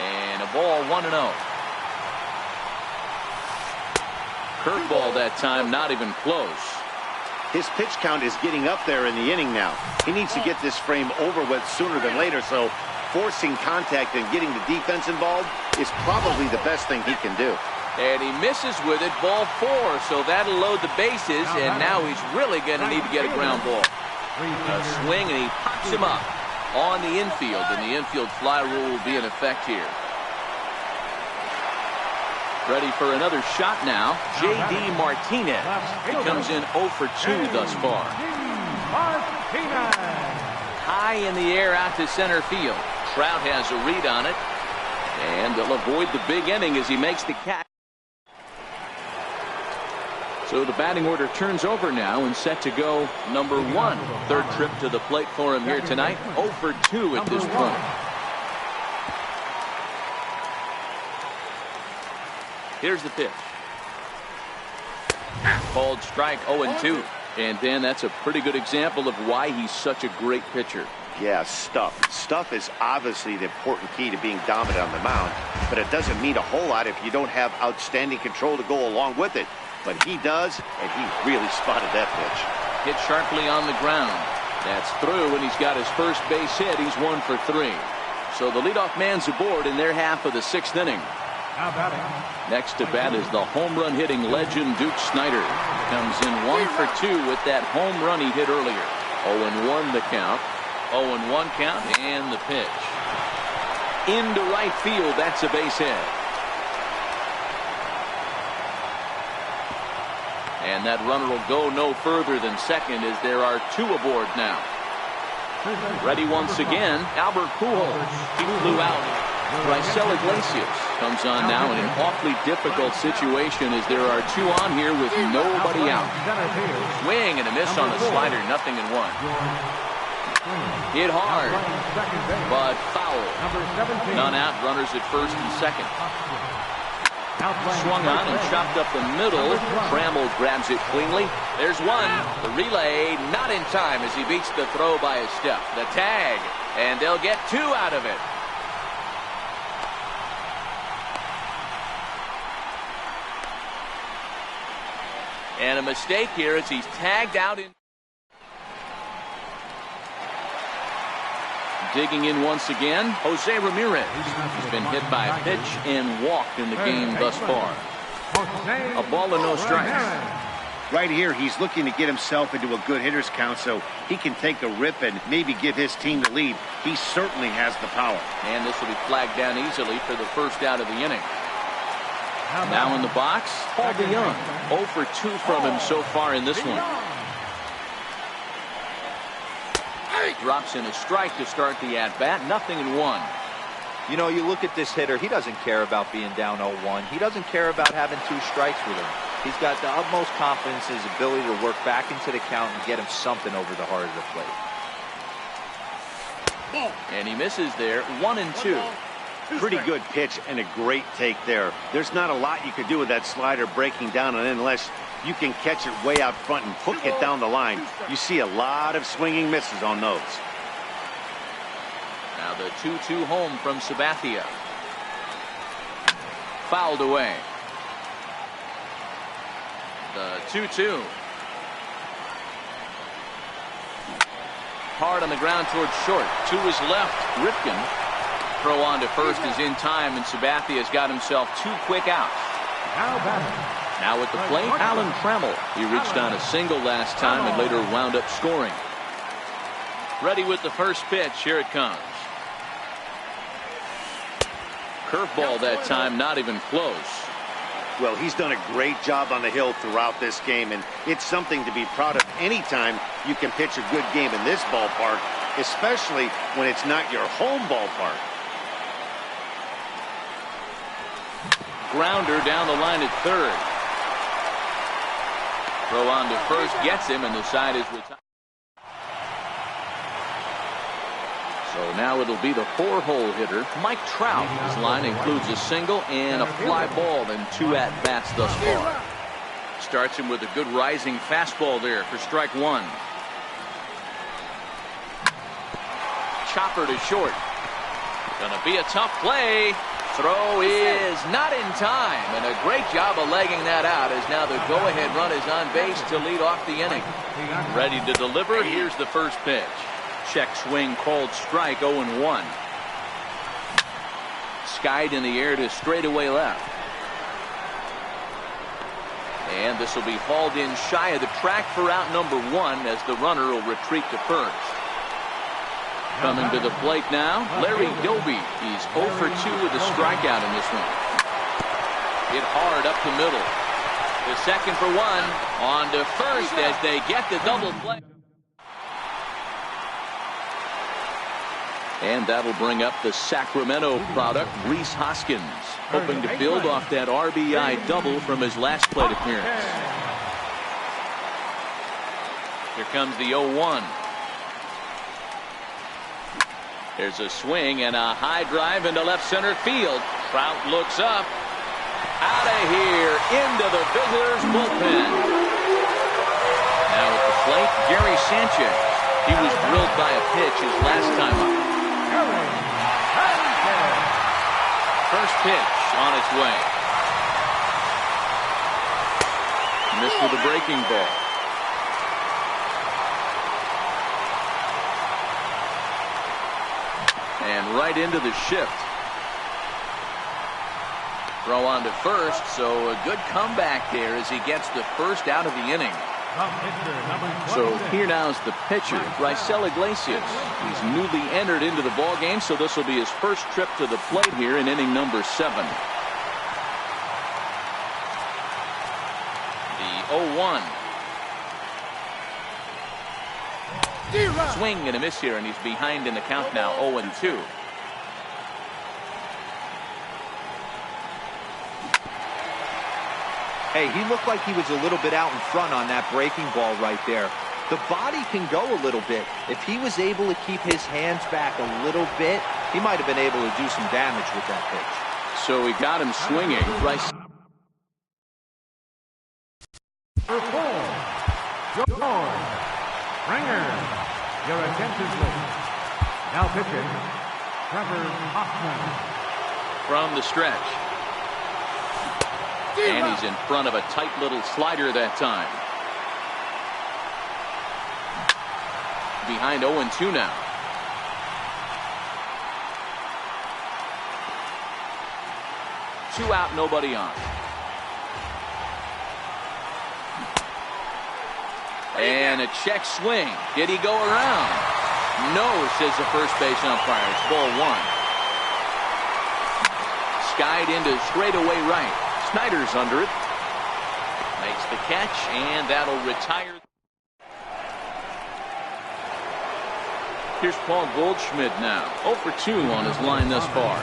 And a ball 1-0. Curveball that time, not even close. His pitch count is getting up there in the inning now. He needs to get this frame over with sooner than later, so forcing contact and getting the defense involved is probably the best thing he can do. And he misses with it, ball 4, so that'll load the bases, and now he's really going to need to get a ground ball. A swing, and he pops him up on the infield, and the infield fly rule will be in effect here. Ready for another shot now, J.D. Martinez. He comes in 0 for 2 thus far. High in the air out to center field. Trout has a read on it, and they'll avoid the big inning as he makes the catch. So the batting order turns over now and set to go number 1. Third trip to the plate for him here tonight. 0 for 2 at this point. Here's the pitch. Called strike, 0-2. And Dan, that's a pretty good example of why he's such a great pitcher. Yeah, stuff. Stuff is obviously the important key to being dominant on the mound, but it doesn't mean a whole lot if you don't have outstanding control to go along with it. But he does, and he really spotted that pitch. Hit sharply on the ground. That's through, and he's got his first base hit. He's 1 for 3. So the leadoff man's aboard in their half of the 6th inning. Next to bat is the home run hitting legend Duke Snider. Comes in 1 for 2 with that home run he hit earlier. 0-1 the count. 0-1 count and the pitch. Into right field. That's a base hit. And that runner will go no further than second as there are 2 aboard now. Ready once again, Albert Pujols. He flew out. Raisel Iglesias comes on now in an awfully difficult situation as there are 2 on here with nobody out. Swing and a miss on the slider, 0-1. Hit hard, but foul. None out, runners at first and second. Swung on and chopped up the middle. Trammell grabs it cleanly. There's one. The relay not in time as he beats the throw by a step. The tag, and they'll get 2 out of it. And a mistake here as he's tagged out in. Digging in once again, Jose Ramirez. He's been hit by a pitch and walked in the game thus far. A ball and no strikes. Right here, he's looking to get himself into a good hitter's count so he can take a rip and maybe give his team the lead. He certainly has the power. And this will be flagged down easily for the first out of the inning. Now in the box, Paul DeYoung. 0 for 2 from him so far in this one. Drops in a strike to start the at-bat. 0-1. You know, you look at this hitter, he doesn't care about being down 0-1. He doesn't care about having 2 strikes with him. He's got the utmost confidence in his ability to work back into the count and get him something over the heart of the plate. And he misses there. 1-2. Pretty good pitch and a great take there. There's not a lot you could do with that slider breaking down, and unless you can catch it way out front and hook it down the line, you see a lot of swinging misses on those. Now the 2-2 home from Sabathia. Fouled away. The 2-2. Hard on the ground towards short. To his left, Rifkin. Throw on to first is in time, and Sabathia has got himself 2 quick outs. Now at the plate, Alan Trammell. He reached on a single last time and later wound up scoring. Ready with the first pitch. Here it comes. Curveball that time, not even close. Well, he's done a great job on the hill throughout this game, and it's something to be proud of anytime you can pitch a good game in this ballpark, especially when it's not your home ballpark. Grounder down the line at third. Throw on to first, gets him, and the side is retired. So now it'll be the 4-hole hitter, Mike Trout. His line includes a single and a fly ball and 2 at-bats thus far. Starts him with a good rising fastball there for strike 1. Chopper to short. Gonna be a tough play. Throw is not in time, and a great job of legging that out as now the go-ahead run is on base to lead off the inning. Ready to deliver. Here's the first pitch. Check swing called strike. 0-1. Skied in the air to straightaway left. And this will be hauled in shy of the track for out number 1 as the runner will retreat to first. Coming to the plate now, Larry Doby. He's 0 for 2 with a strikeout in this one. Hit hard up the middle. The second for 1. On to first as they get the double play. And that'll bring up the Sacramento product, Rhys Hoskins, hoping to build off that RBI double from his last plate appearance. Here comes the 0-1. There's a swing and a high drive into left center field. Trout looks up. Out of here into the visitors' bullpen. Now at the plate, Gary Sanchez. He was drilled by a pitch his last time up. First pitch on its way. Missed with a breaking ball. And right into the shift. Throw on to first, so a good comeback there as he gets the first out of the inning. So here now is the pitcher, Raisel Iglesias. He's newly entered into the ball game, so this will be his first trip to the plate here in inning number 7. The 0-1. Swing and a miss here, and he's behind in the count now, 0-2. Hey, he looked like he was a little bit out in front on that breaking ball right there. The body can go a little bit. If he was able to keep his hands back a little bit, he might have been able to do some damage with that pitch. So he got him swinging. Your attention, please. Now pitching, Trevor Hoffman. From the stretch. And he's in front of a tight little slider that time. Behind 0-2 now. Two out, nobody on. And a check swing. Did he go around? No, says the first base umpire. It's ball one. Skied into straightaway right. Snyder's under it. Makes the catch, and that'll retire. Here's Paul Goldschmidt now. 0 for 2 on his line thus far.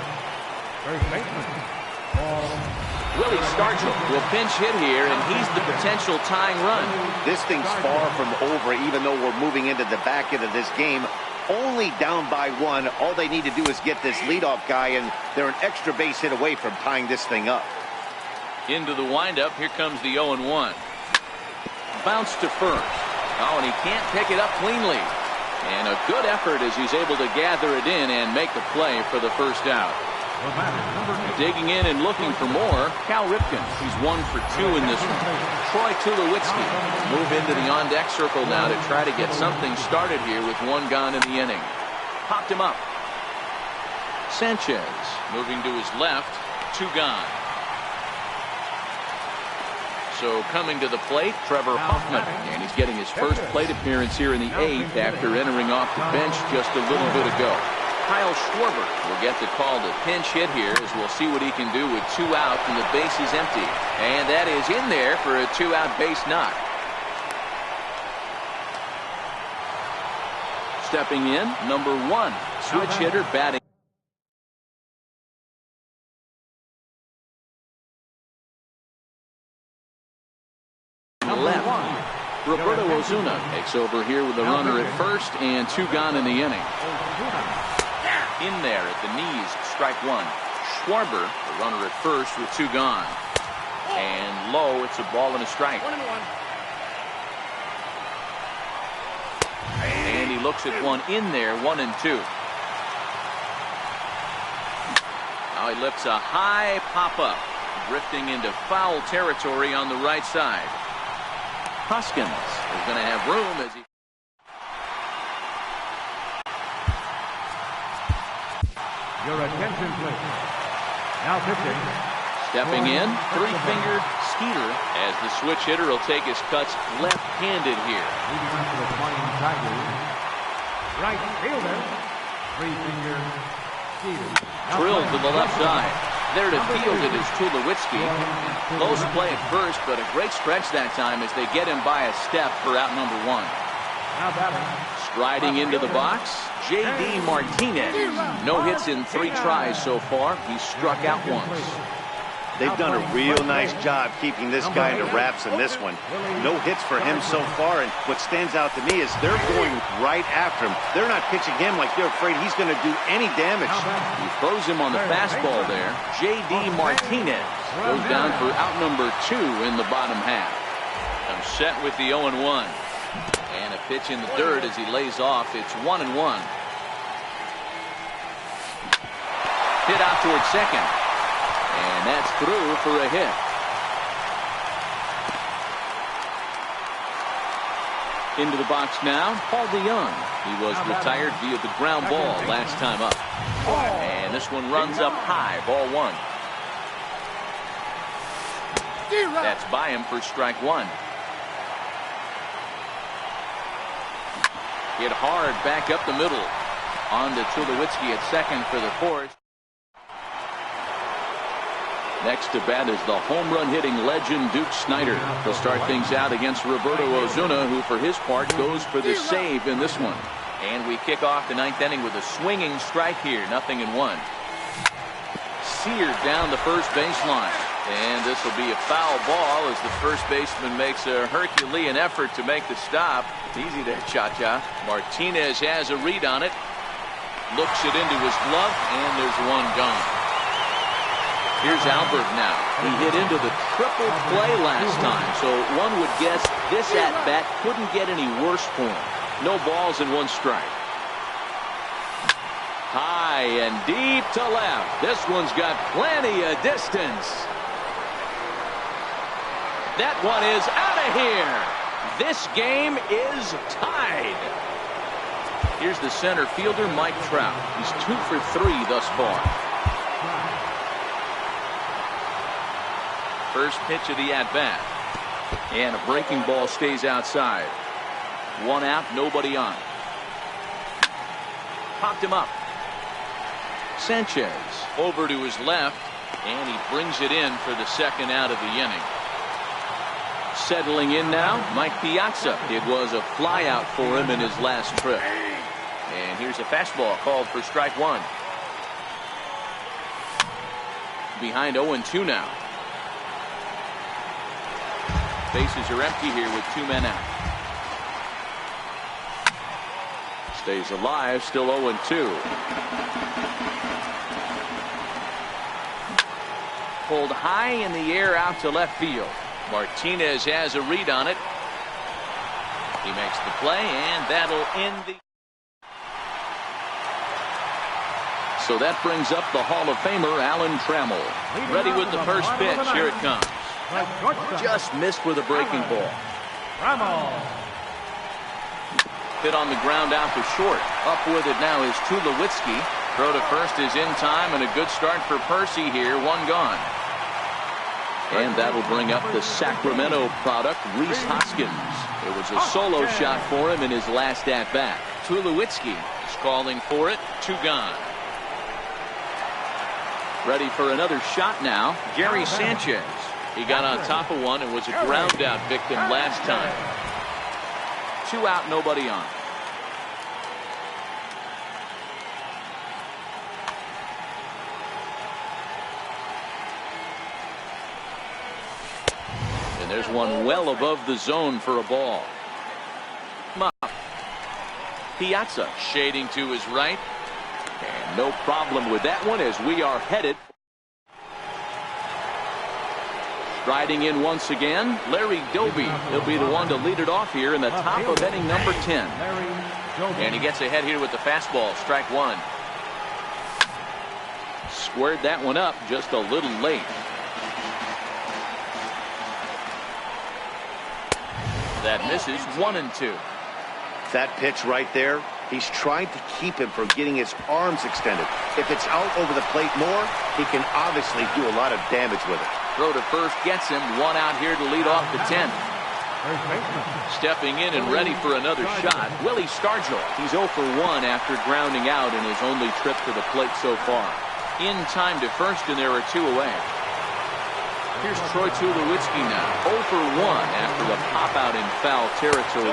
Willie Stargell will pinch hit here, and he's the potential tying run. This thing's far from over, even though we're moving into the back end of this game. Only down by 1. All they need to do is get this leadoff guy, and they're an extra base hit away from tying this thing up. Into the windup. Here comes the 0-1. Bounce to first. Oh, and he can't pick it up cleanly. And a good effort as he's able to gather it in and make the play for the first out. Digging in and looking for more, Cal Ripken. He's 1 for 2 in this one. Troy Tulowitzki move into the on-deck circle now to try to get something started here with 1 gone in the inning. Popped him up. Sanchez moving to his left. 2 gone. So coming to the plate, Trevor Hoffman, and he's getting his first plate appearance here in the 8th after entering off the bench just a little bit ago. Kyle Schwarber will get the call to pinch hit here, as we'll see what he can do with 2 out and the base is empty. And that is in there for a 2-out base knock. Stepping in, number 1, switch hitter batting. Left. Roberto Ozuna takes over here with a runner at first and 2 gone in the inning. In there at the knees, strike 1. Schwarber, the runner at first with 2 gone. And low, it's a ball and a strike. 1-1. And he looks at one in there, 1-2. Now he lifts a high pop-up, drifting into foul territory on the right side. Hoskins is going to have room as he... Your attention, please. Now pitching. Stepping in, 3-finger Skeeter as the switch hitter will take his cuts left-handed here. Leading up to the Flying Tigers. Right fielder. 3-finger Skeeter. Drilled to the left side. There to field it is Tulowitzki. Close play at first, but a great stretch that time as they get him by a step for out number 1. Now batting. Striding into the box, J.D. Martinez. No hits in 3 tries so far. He's struck out once. They've done a real nice job keeping this guy in the wraps in this one. No hits for him so far, and what stands out to me is they're going right after him. They're not pitching him like they're afraid he's going to do any damage. He throws him on the fastball there. J.D. Martinez goes down for out number 2 in the bottom half. I'm set with the 0-1. And a pitch in the dirt as he lays off. It's 1-1. Hit out towards second. And that's through for a hit. Into the box now, Paul DeYoung. He was retired via the ground ball last time up. And this one runs up high, ball 1. That's by him for strike 1. Hit hard back up the middle. On to Tulowitzki at second for the 4th. Next to bat is the home run hitting legend Duke Snider. He'll start things out against Roberto Ozuna, who for his part goes for the save in this one. And we kick off the 9th inning with a swinging strike here, 0-1. Seared down the first baseline. And this will be a foul ball as the first baseman makes a Herculean effort to make the stop. Easy there, Cha-Cha. Martinez has a read on it. Looks it into his glove, and there's one gone. Here's Albert now. He hit into the triple play last time, so one would guess this at-bat couldn't get any worse for him. No balls and 1 strike. High and deep to left. This one's got plenty of distance. That one is out of here. This game is tied. Here's the center fielder, Mike Trout. He's 2 for 3 thus far. First pitch of the at-bat. And a breaking ball stays outside. One out, nobody on. Popped him up. Sanchez over to his left, and he brings it in for the second out of the inning. Settling in now, Mike Piazza. It was a flyout for him in his last trip. And here's a fastball called for strike one. Behind 0-2 now. Bases are empty here with 2 men out. Stays alive, still 0-2. Pulled high in the air out to left field. Martinez has a read on it. He makes the play, and that'll end the... So that brings up the Hall of Famer Alan Trammell. Ready with the first pitch. Here it comes. Just missed with a breaking ball. Hit on the ground out to short. Up with it now is Tulowitzki. Throw to first is in time, and a good start for Percy here. One gone. And that'll bring up the Sacramento product, Rhys Hoskins. It was a solo shot for him in his last at-bat. Tulowitzki is calling for it. 2 gone. Ready for another shot now, Gary Sanchez. He got on top of one and was a ground out victim last time. 2 out, nobody on. And there's one well above the zone for a ball. Come up. Piazza shading to his right. And no problem with that one as we are headed. Striding in once again, Larry Doby. He'll be the one to lead it off here in the top of inning number 10. And he gets ahead here with the fastball, strike one. Squared that one up just a little late. That misses. 1-2. That pitch right there, he's trying to keep him from getting his arms extended. If it's out over the plate more, he can obviously do a lot of damage with it. Throw to first gets him. 1 out here to lead off the 10th. Stepping in and ready for another shot, Willie Stargell. He's 0 for 1 after grounding out in his only trip to the plate so far. In time to first, and there are 2 away. Here's Troy Tulowitzki now, 0 for 1 after a pop out in foul territory.